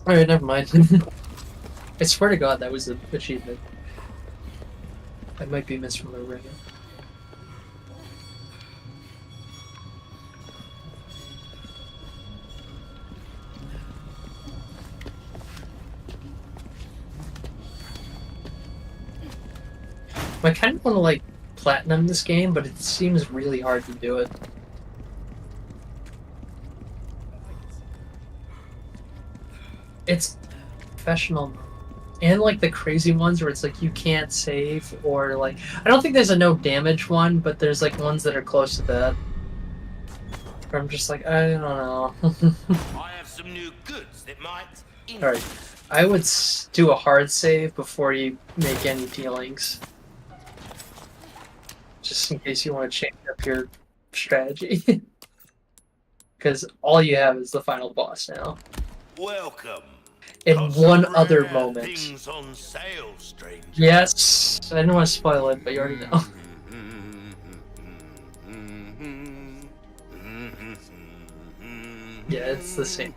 Alright, never mind. I swear to God that was the achievement. I might be misremembering it. I kind of want to, like, platinum this game, but it seems really hard to do it. It's professional. And, like, the crazy ones where it's, like, you can't save, or, like... I don't think there's a no damage one, but there's, like, ones that are close to that. Where I'm just like, I don't know. I have some new goods that might... Alright. I would do a hard save before you make any dealings. Just in case you want to change up your strategy. Because all you have is the final boss now. Welcome. In Got one some other rare moment. Things on sale, stranger. Yes! I didn't want to spoil it, but you already know. Yeah, it's the same.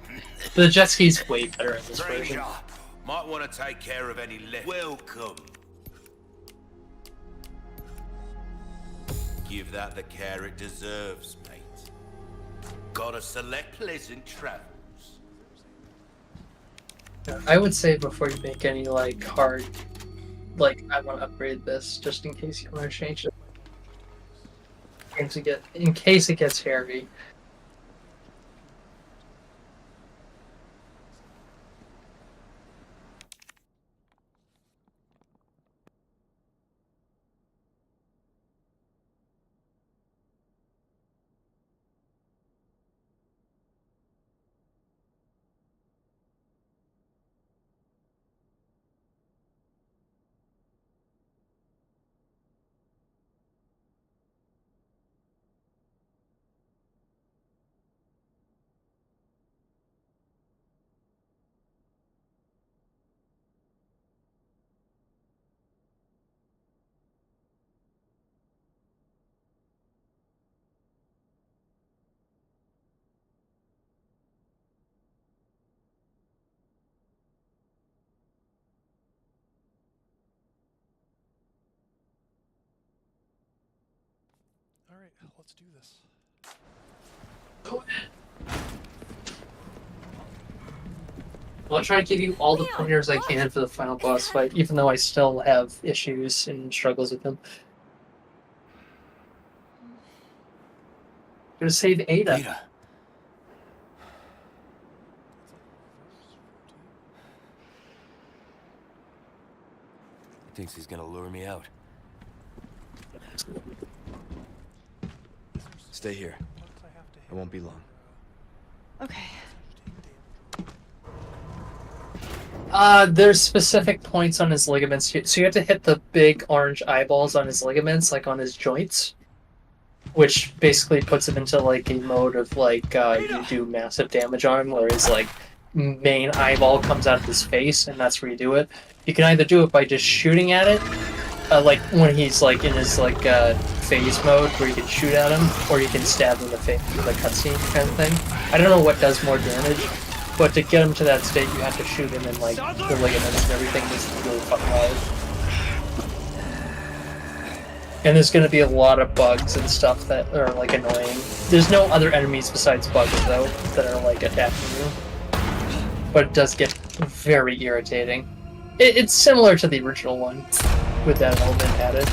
The jet ski's way better in this version. Stranger, might want to take care of any left. Welcome. Give that the care it deserves, mate. Gotta select pleasant travels. I would say before you make any, like, hard... Like, I want to upgrade this, just in case you want to change it. In case it gets hairy. Alright, let's do this. I'll try to give you all the pointers I can for the final boss fight, even though I still have issues and struggles with him. I'm gonna save Ada. Ada. He thinks he's gonna lure me out. Stay here. Buttons I have to hit. I won't be long. Okay. There's specific points on his ligaments. So you have to hit the big orange eyeballs on his ligaments, like on his joints. Which basically puts him into, like, a mode of, like, you do massive damage on him, where his, like, main eyeball comes out of his face, and that's where you do it. You can either do it by just shooting at it, like, when he's, like, in his, like, phase mode, where you can shoot at him, or you can stab him in the face with a cutscene kind of thing. I don't know what does more damage, but to get him to that state, you have to shoot him in, like, the ligaments and everything. This is really fucking hard. And there's going to be a lot of bugs and stuff that are, like, annoying. There's no other enemies besides bugs, though, that are, like, attacking you. But it does get very irritating. It's similar to the original one, with that element added.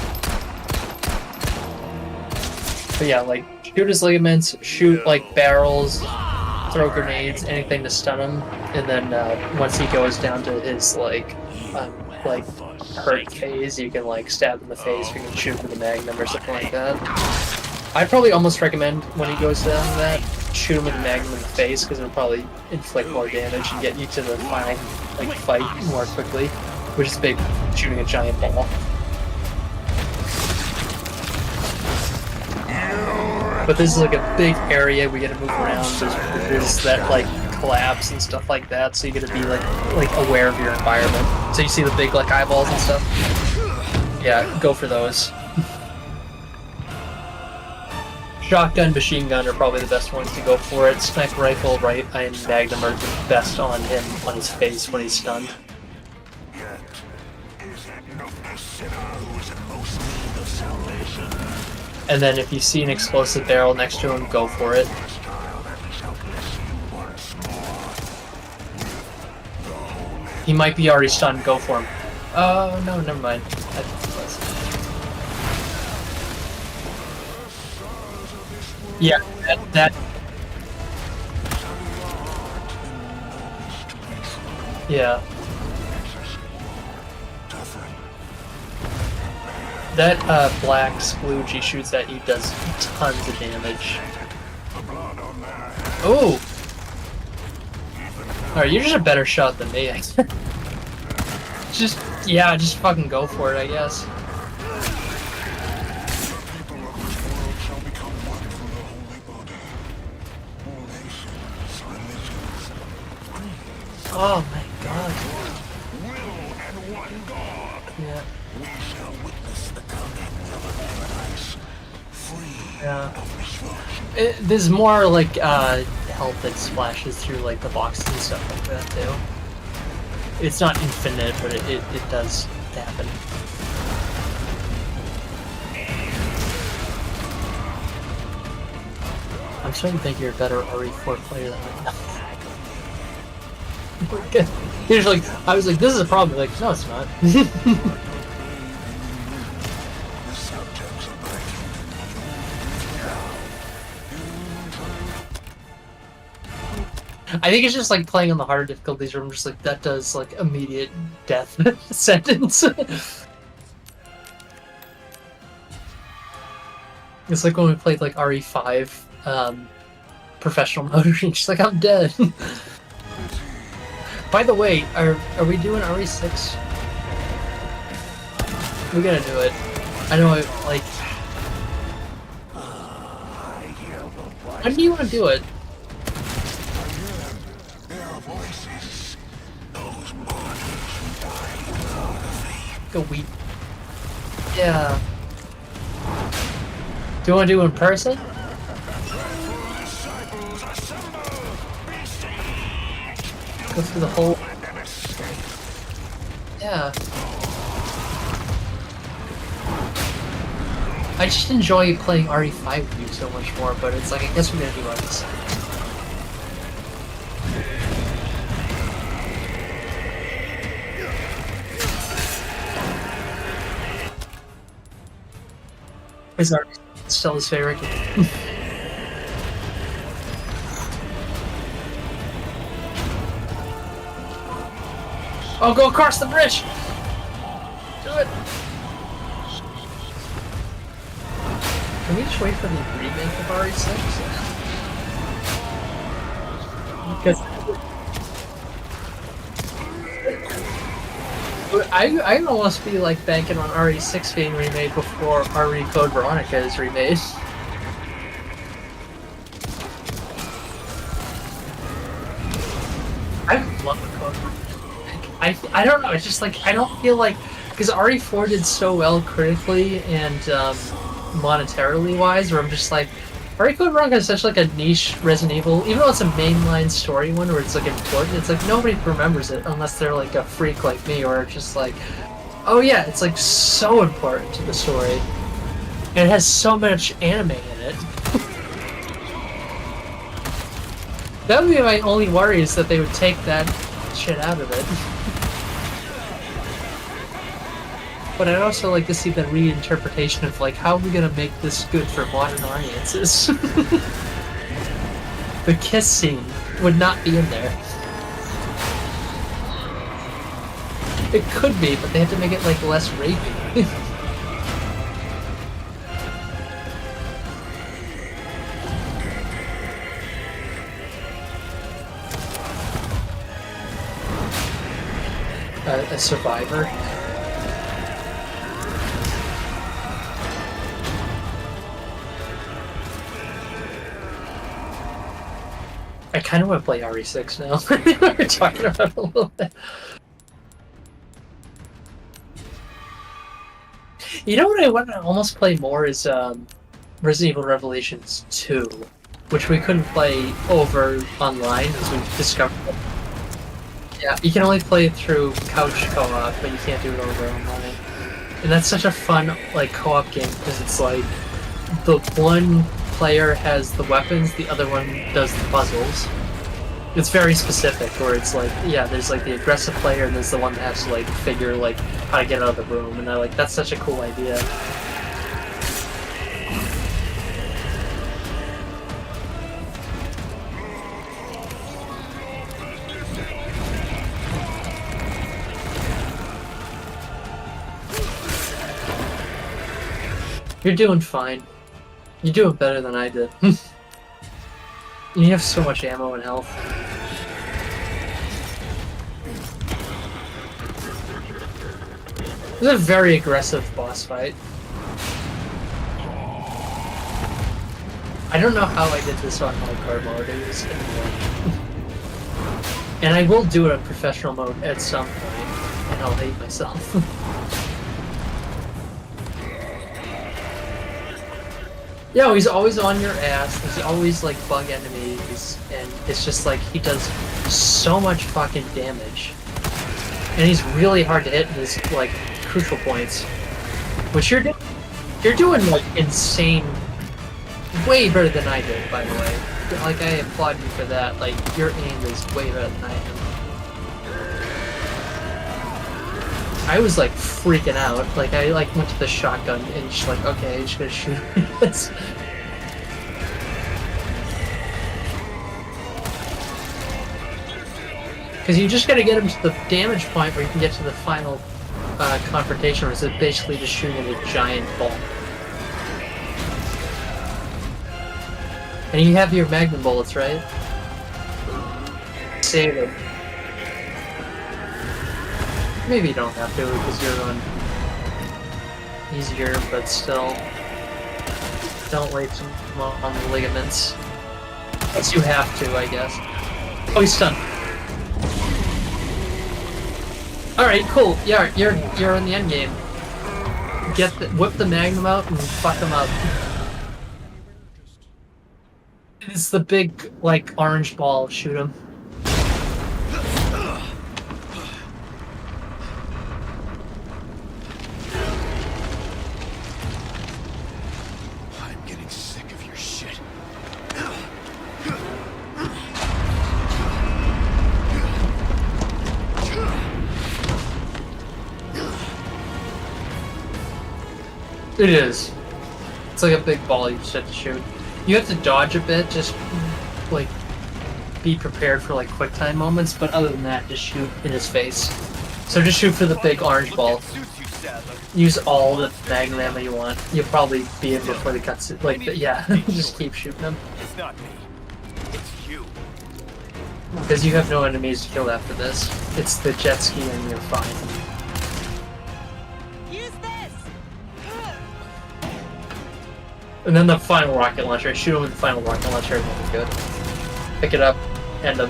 But yeah, like, shoot his ligaments, shoot, like, barrels, throw grenades, anything to stun him, and then once he goes down to his like hurt phase, you can like stab in the face, or you can shoot him with a magnum or something like that. I'd probably almost recommend when he goes down to that, shoot him with a magnum in the face, because it'll probably inflict more damage and get you to the final like fight more quickly, which is big shooting a giant ball. But this is like a big area we gotta move around. There's that like collapse and stuff like that, so you gotta be like aware of your environment. So you see the big like eyeballs and stuff. Yeah, go for those. Shotgun, machine gun are probably the best ones to go for it. Sniper rifle, right, and magnum are the best on him on his face when he's stunned. And then if you see an explosive barrel next to him, go for it. He might be already stunned, go for him. Oh, no, never mind. Yeah, that... Yeah. That black splooge he shoots at you does tons of damage. Oh! Alright, you're just a better shot than me. just fucking go for it, I guess. Oh my god. Yeah. Yeah. There's more like health that splashes through like the boxes and stuff like that too. It's not infinite, but it does happen. I'm starting to think you're a better RE4 player than I am. You're like, I was like, this is a problem. Like, no, it's not. I think it's just like playing on the harder difficulties where I'm just like, that does like immediate death sentence. It's like when we played like RE5 professional mode, and just like, I'm dead. By the way, are we doing RE6? We gotta do it. I know, like... When do you want to do it? A week. Yeah. Do you want to do it in person? Go through the whole... Yeah. I just enjoy playing RE5 with you so much more, but it's like, I guess we're gonna do RE6. Is our still his favorite game? Oh, go across the bridge! Do it! Can we just wait for the remake of RE6? Because I almost be like banking on RE6 being remade before RE Code Veronica is remade. I love the Code Veronica. I don't know, it's just like, I don't feel like, because RE4 did so well critically and monetarily wise, where I'm just like, RE Code Veronica is such like a niche Resident Evil, even though it's a mainline story one where it's like important, it's like nobody remembers it unless they're like a freak like me, or just like, oh yeah, it's like so important to the story. And it has so much anime in it. That would be my only worry, is that they would take that shit out of it. But I'd also like to see the reinterpretation of like, how are we gonna make this good for modern audiences? The kiss scene. would not be in there. It could be, but they have to make it like less rapey. A survivor. I kind of want to play RE6 now. We're talking about it a little bit. You know what I want to almost play more is Resident Evil Revelations 2, which we couldn't play over online as we discovered. Yeah, you can only play it through couch co-op, but you can't do it over online. And that's such a fun like co-op game because it's like the one player has the weapons, the other one does the puzzles. It's very specific, where it's like, yeah, there's like the aggressive player and there's the one that has to like figure like how to get out of the room, and that's such a cool idea. You're doing fine. You're doing better than I did. You have so much ammo and health. This is a very aggressive boss fight. I don't know how I did this on hardcore mode. It was annoying. And I will do it on professional mode at some point, and I'll hate myself. Yeah, he's always on your ass. There's always like bug enemies, and it's just like he does so much fucking damage, and he's really hard to hit in his like crucial points. Which you're doing like insane, way better than I did, by the way. Like I applaud you for that. Like your aim is way better than I am. I was like freaking out. Like I like went to the shotgun and just like, okay, I'm just gonna shoot this. Because you just gotta get him to the damage point where you can get to the final confrontation, where it's basically just shooting a giant ball. And you have your magnum bullets, right? Save them. Maybe you don't have to because you're on easier, but still, don't waste them on the ligaments. Unless you have to, I guess. Oh, he's stunned. All right, cool. Yeah, you're in the end game. Whip the magnum out and fuck him up. It's the big like orange ball. Shoot him. It is. It's like a big ball you just have to shoot. You have to dodge a bit, just like be prepared for like quick time moments, but other than that, just shoot in his face. So just shoot for the big orange ball. Use all the magnum ammo you want. You'll probably be in before the cutscene. Like, yeah, just keep shooting them. It's not me. It's you. Because you have no enemies to kill after this. It's the jet ski and you're fine. And then the final rocket launcher. Shoot him with the final rocket launcher and then you're good. Pick it up. End him.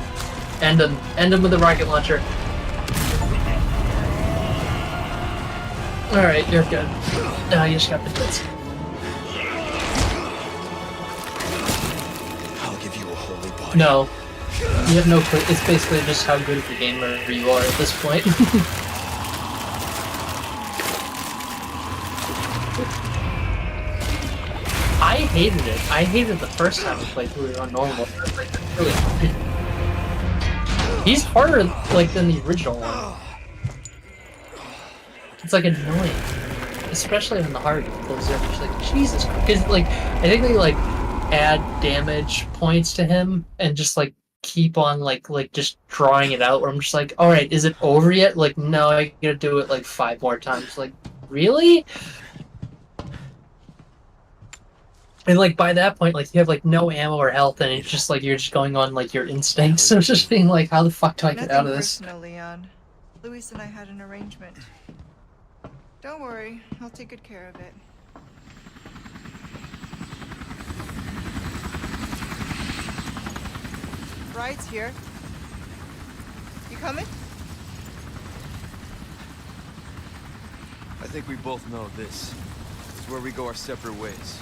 End him. End him with the rocket launcher. Alright, you're good. Now you just got the bits. I'll give you a holy body. No. You have no clue. It's basically just how good of a gamer you are at this point. I hated it. I hated it the first time we played through it on normal. Like, really. He's harder like than the original one. It's like annoying, especially on the hard difficulties. They're just like Jesus, because like I think they like add damage points to him and just like keep on like just drawing it out. Where I'm just like, all right, is it over yet? Like, no, I gotta do it like 5 more times. Like, really? And like by that point, like you have like no ammo or health, and it's just like you're just going on like your instincts. So it's just being like, how the fuck do I get out of this? Nothing personal, Leon. Luis and I had an arrangement. Don't worry, I'll take good care of it. Ride's here. You coming? I think we both know this is where we go our separate ways.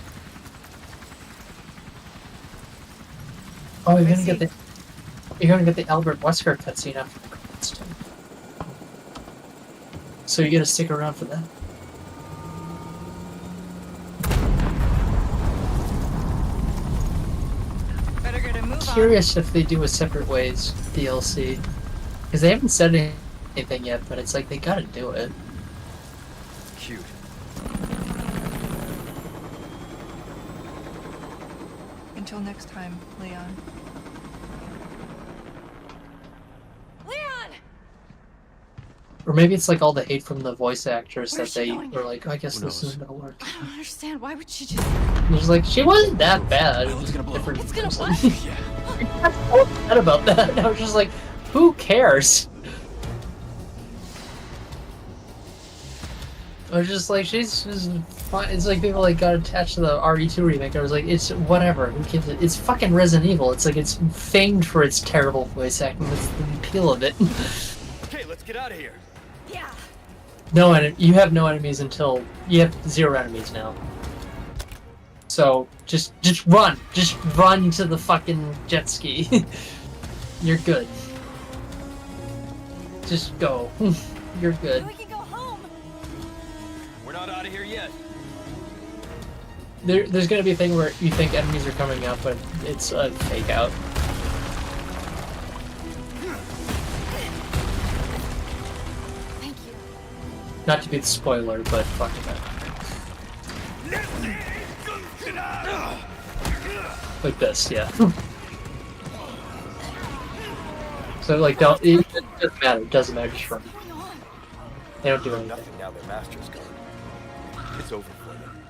Oh, I see. You're gonna get the Albert Wesker cutscene after the credits too. So you gotta stick around for that. Better get a move on. Curious if they do a separate ways DLC, because they haven't said anything yet. But it's like they gotta do it. Cute. Until next time, Leon. Leon! Or maybe it's like all the hate from the voice actors Where's that she they going? were like, I guess Who this knows? isn't gonna work. I don't understand. Why would she just... And it's like she wasn't that bad. Oh, it's gonna blow. Different It's gonna person. what? Yeah. I felt bad about that. And I was just like, who cares? I was just like, she's fine. It's like people like got attached to the RE2 remake. I was like, it's whatever. Who gives it? It's fucking Resident Evil. It's like it's famed for its terrible voice acting. That's the appeal of it. Okay, let's get out of here. Yeah. No, you have no enemies until you have 0 enemies now. So just run to the fucking jet ski. You're good. Just go. You're good. We can go home. We're not out of here yet. There's gonna be a thing where you think enemies are coming out, but it's a fake out. Thank you. Not to be the spoiler, but fuck that. Like this, yeah. So like, don't. It doesn't matter. It doesn't matter. Just run. What's going on? They don't do anything. Nothing now their master's gone. It's over for them.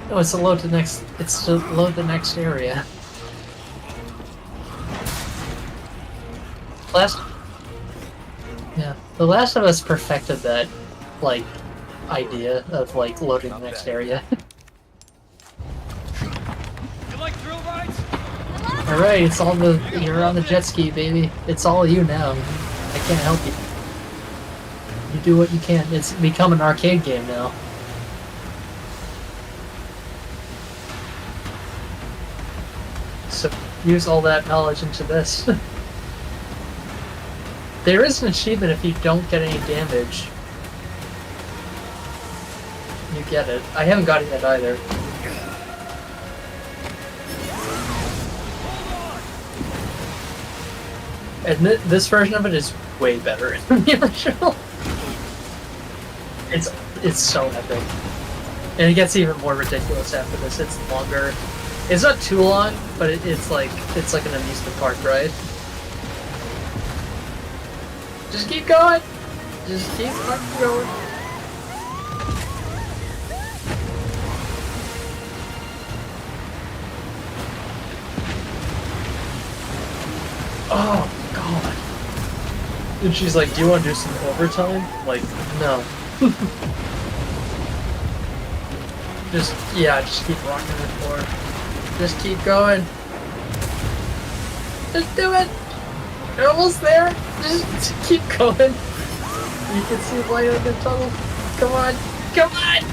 No, it's to load the next. It's to load the next area. Yeah, The Last of Us perfected that, like, idea of like loading the next area. You like thrill rides? All right, it's all you're on the jet ski, baby. It's all you now. I can't help you. You do what you can. It's become an arcade game now. So use all that knowledge into this. There is an achievement if you don't get any damage. You get it. I haven't got it yet either. And this version of it is way better than the original. It's so epic. And it gets even more ridiculous after this. It's longer. It's not too long, but it's like an amusement park ride. Just keep going. Just keep fucking going. Oh god. And she's like, "Do you want to do some overtime?" Like, no. Just keep rocking the floor. Just keep going. Just do it. You're almost there. Just keep going. You can see the light of the tunnel. Come on. Come on.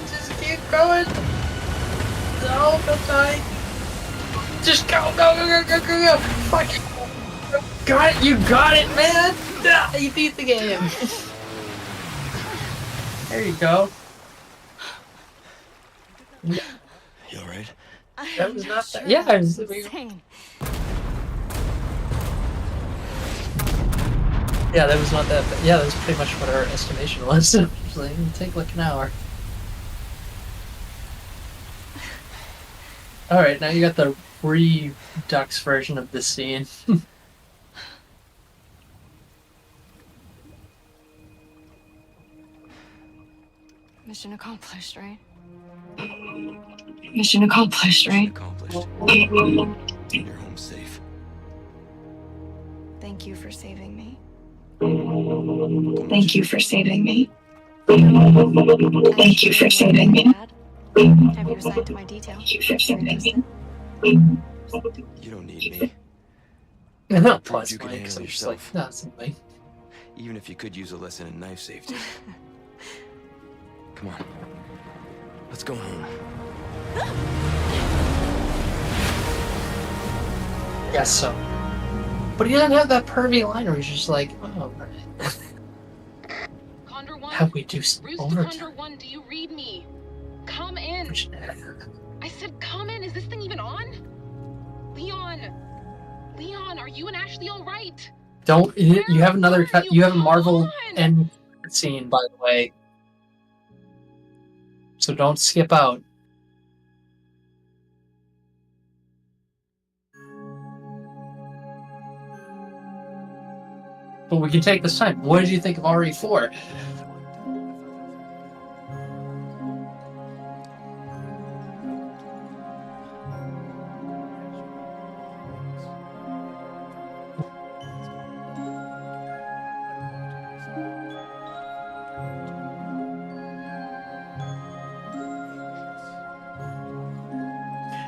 Just keep going. No, don't die. Just go. Fuck it. Got it. You got it, man. You beat the game. There you go. You alright? That was not Sure, that. Yeah, it's insane. Yeah, that was not that bad. Yeah, that was pretty much what our estimation was. It was like, it'll take like an hour. Alright, now you got the Redux version of this scene. Mission accomplished, right? Mission accomplished. You're home safe. Thank you for saving me. Thank you for saving me. Thank you for saving me. Have you assigned to my detail? You don't need me. And that Prove plus you can Mike, handle so I'm just like, yourself. no, it's not me. Even if you could use a lesson in knife safety. Come on. Let's go home. Guess so. But he doesn't have that pervy line where he's just like, oh, right. Condor 1? How we do some Roost to overtime. Condor 1, do you read me? Come in. I said come in. Is this thing even on? Leon. Leon, are you and Ashley all right? Don't, you have another cut, you have a Come Marvel on! end scene, by the way. So don't skip out. But we can take this time. What did you think of RE4?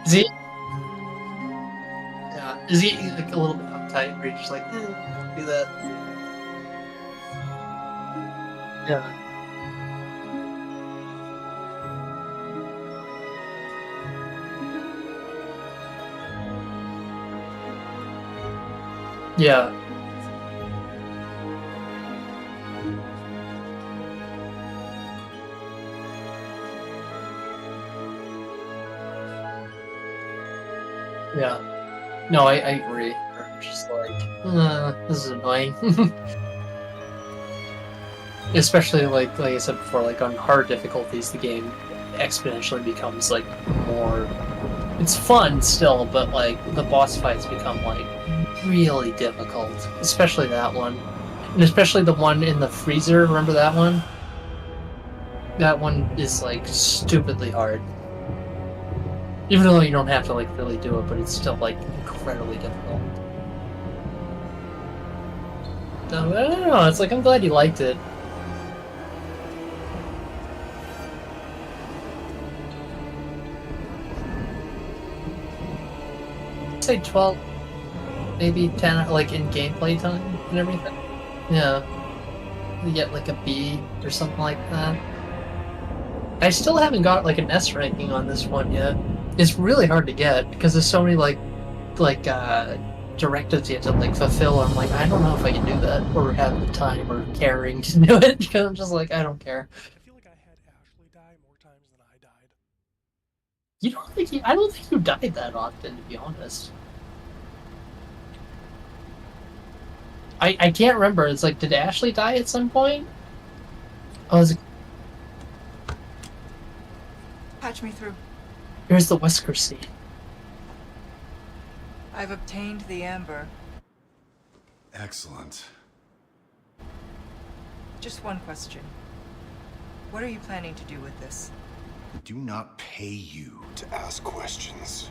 Is he? Yeah. Is he like a little bit uptight where he's just like, do that? Yeah. Yeah. Yeah. No, I agree. I'm just like, this is annoying. Especially like I said before, like on hard difficulties, the game exponentially becomes like more. It's fun still, but like the boss fights become like really difficult. Especially that one, and especially the one in the freezer. Remember that one? That one is like stupidly hard. Even though you don't have to like really do it, but it's still like incredibly difficult. No, I don't know. It's like I'm glad you liked it. I'd say 12, maybe 10, like in gameplay time and everything. Yeah, you get like a B or something like that. I still haven't got like an S ranking on this one yet. It's really hard to get because there's so many like directives you have to like fulfill. I'm like, I don't know if I can do that or have the time or caring to do it because I'm just like, I don't care. I feel like I had Ashley die more times than I died. You don't think I don't think you died that often, to be honest. I can't remember. It's like, did Ashley die at some point? Oh, is it... Patch me through. Here's the Wesker scene. I've obtained the amber. Excellent. Just one question. What are you planning to do with this? I do not pay you to ask questions.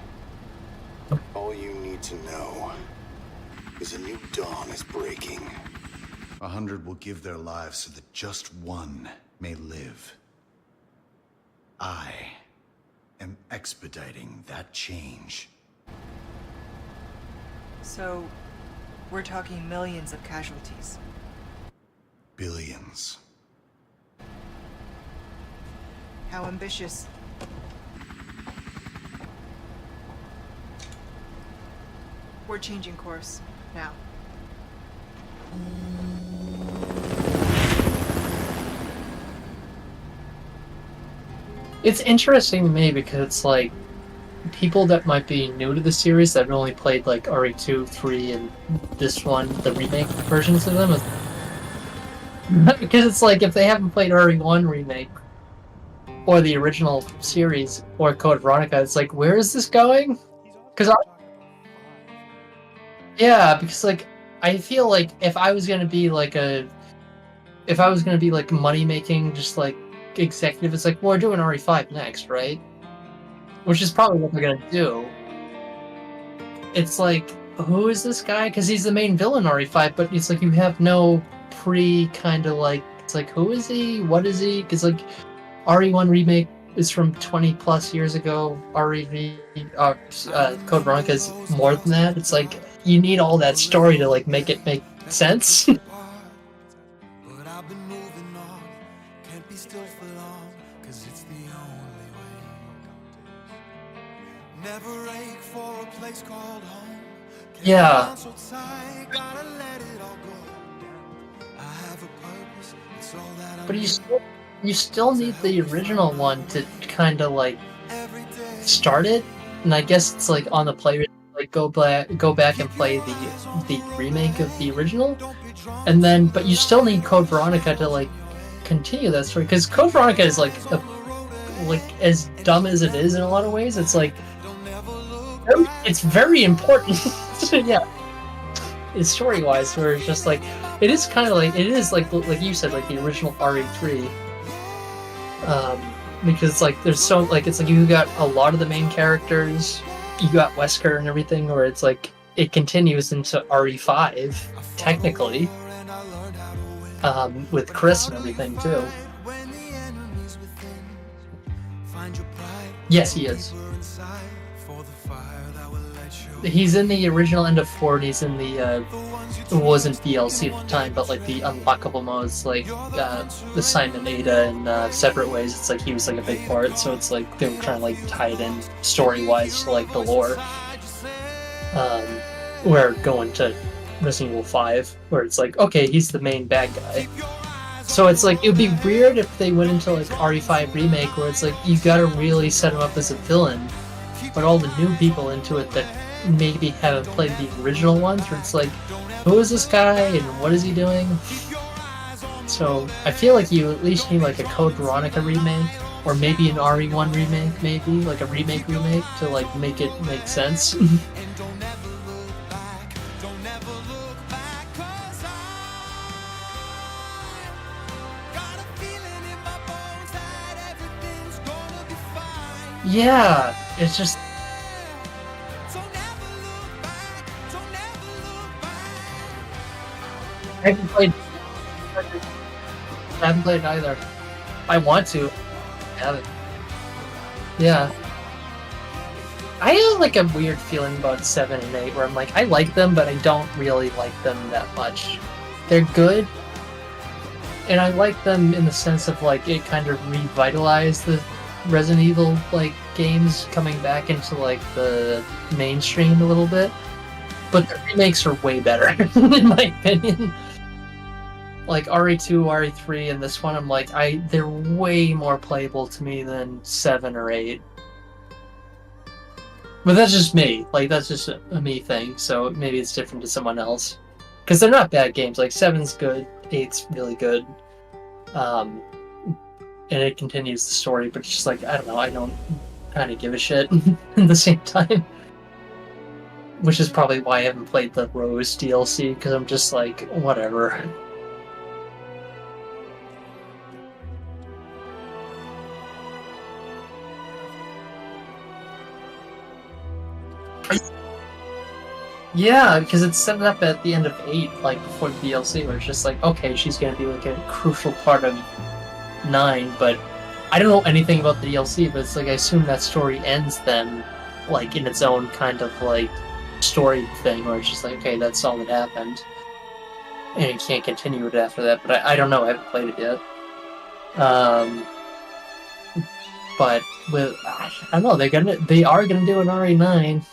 All you need to know is a new dawn is breaking. 100 will give their lives so that just one may live. I am expediting that change. So, we're talking millions of casualties. Billions. How ambitious. We're changing course now. It's interesting to me because it's like people that might be new to the series that have only played like RE2, 3, and this one, the remake versions of them. Because it's like if they haven't played RE1 remake, or the original series or Code Veronica, it's like, where is this going? Because yeah, because like I feel like if I was gonna be like money making, just like executive, it's like, well, we're doing RE5 next, right? Which is probably what they're gonna do. It's like, who is this guy? Because he's the main villain in RE5, but it's like you have no kind of like, it's like, who is he? What is he? Because like RE1 remake is from 20 plus years ago. Code Veronica is more than that. It's like you need all that story to like make it make sense. But I've been moving on, can't be still for long, cause it's the only way. Never ache for a place called home. Yeah. So tight, gotta let it all go. I have a purpose, it's all that I But you still need the original one to kind of like start it, and I guess it's like on the play, like go back and play the remake of the original, and then but you still need Code Veronica to like continue that story, because Code Veronica is like as dumb as it is in a lot of ways. It's like it's very important. Yeah, it's story wise, where it's just like it is kind of like like you said, like the original RE3. Because it's like there's so like it's like you got a lot of the main characters, you got Wesker and everything, where it's like it continues into RE5 technically, with Chris and everything too. Yes, he is. He's in the original End of 4, and he's in the it wasn't DLC at the time, but like the unlockable modes, like the Simon Ada and Separate Ways. It's like he was like a big part, so it's like they were trying to like tie it in story wise to like the lore. We're going to Resident Evil 5, where it's like, okay, he's the main bad guy. So it's like it would be weird if they went into like RE5 remake, where it's like you gotta really set him up as a villain, but all the new people into it that maybe haven't played the original ones, where it's like, who is this guy and what is he doing? So I feel like you at least need like a Code Veronica remake, or maybe an RE1 remake, maybe like a remake to like make it make sense. Yeah, it's just I haven't played either. I want to. I haven't. Yeah. I have like a weird feeling about 7 and 8, where I'm like, I like them, but I don't really like them that much. They're good, and I like them in the sense of like it kind of revitalized the Resident Evil like games coming back into like the mainstream a little bit. But the remakes are way better, in my opinion. Like RE2, RE3, and this one, I'm like, they're way more playable to me than 7 or 8. But that's just me. Like, that's just a me thing, so maybe it's different to someone else. Because they're not bad games. Like, 7's good, 8's really good. And it continues the story, but it's just like, I don't know, I don't kind of give a shit at the same time. Which is probably why I haven't played the Rose DLC, because I'm just like, whatever. Yeah, because it's set up at the end of 8, like before the DLC, where it's just like, okay, she's gonna be like a crucial part of 9, but I don't know anything about the DLC, but it's like I assume that story ends then, like in its own kind of like story thing, where it's just like, okay, that's all that happened, and you can't continue it after that. But I don't know, I haven't played it yet. But with I don't know, they are gonna do an RE9.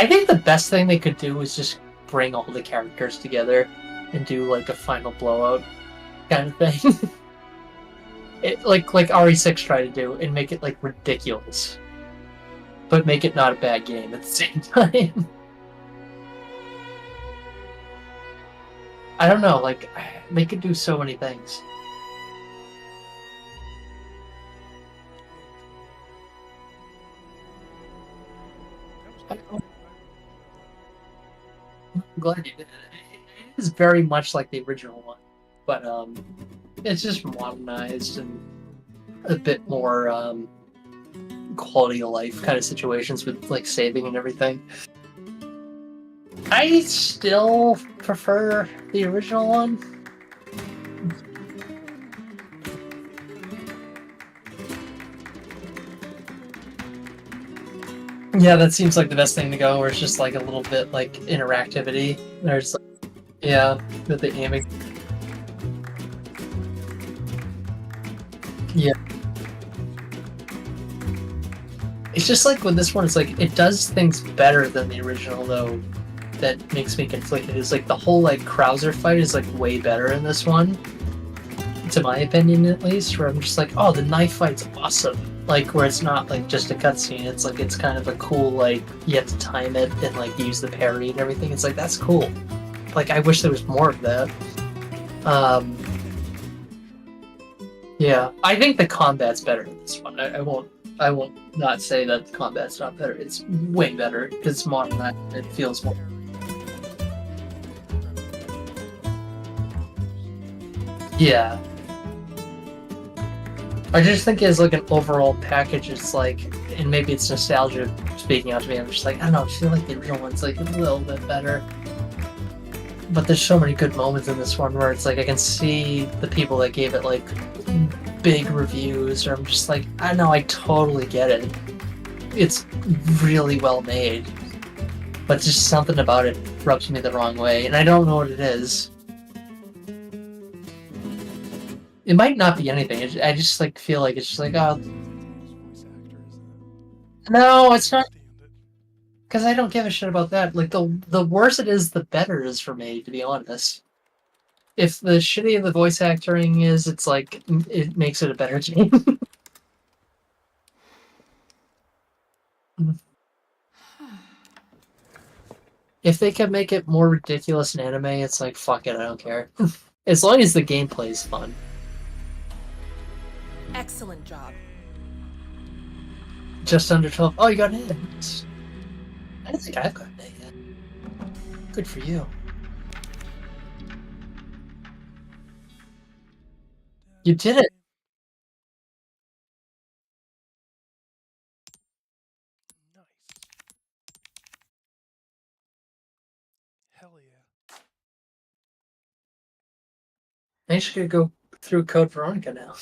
I think the best thing they could do is just bring all the characters together and do like a final blowout kind of thing. like RE6 tried to do, and make it like ridiculous, but make it not a bad game at the same time. I don't know, like they could do so many things. I'm glad you did. It is very much like the original one, but it's just modernized and a bit more quality of life kind of situations with like saving and everything. I still prefer the original one. Yeah, that seems like the best thing to go, where it's just like a little bit like interactivity. There's like, yeah, with the aiming. Yeah. It's just like with this one, it's like it does things better than the original though. That makes me conflicted. Is like the whole like Krauser fight is like way better in this one, to my opinion at least. Where I'm just like, oh, the knife fight's awesome. Like where it's not like just a cutscene. It's like it's kind of a cool like you have to time it and like use the parry and everything. It's like that's cool. Like I wish there was more of that. Um, yeah, I think the combat's better in this one. I won't not say that the combat's not better. It's way better because it's modern. It feels more. Yeah. I just think as like an overall package, it's like, and maybe it's nostalgia speaking out to me. I'm just like, I don't know. I feel like the original one's like a little bit better. But there's so many good moments in this one where it's like I can see the people that gave it like big reviews, or I'm just like, I know, I totally get it. It's really well made, but just something about it rubs me the wrong way, and I don't know what it is. It might not be anything. I just like feel like it's just like, oh, no, it's not. Because I don't give a shit about that. Like the worse it is, the better it is for me, to be honest. If the shitty the voice acting is, it's like it makes it a better game. If they could make it more ridiculous in anime, it's like fuck it, I don't care. As long as the gameplay is fun. Excellent job. Just under 12. Oh, you got an hit. I don't think I've got an hit yet. Good for you. You did it. Nice. Hell yeah. I just gotta go through Code Veronica now.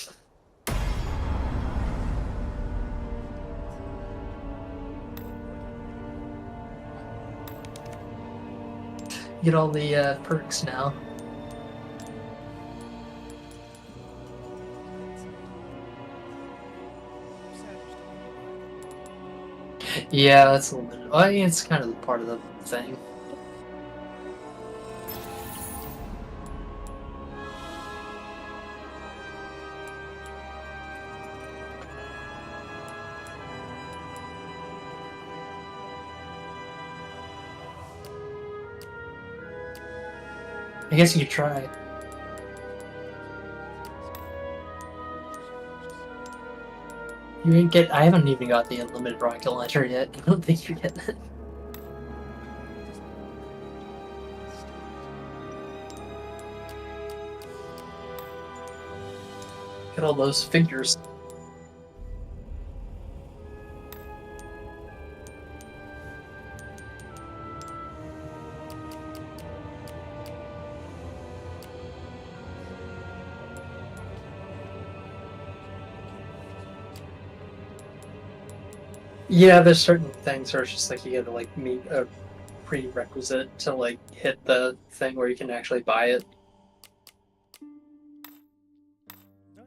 Get all the perks now. Yeah, that's a little bit. I mean, it's kind of part of the thing. I guess you could try. You didn't get. I haven't even got the unlimited rocket launcher yet. I don't think you're getting it. Get all those figures. Yeah, there's certain things where it's just like you gotta like meet a prerequisite to like hit the thing where you can actually buy it. Nice.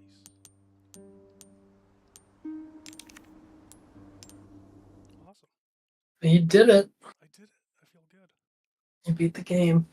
Awesome. You did it. I did it. I feel good. You beat the game.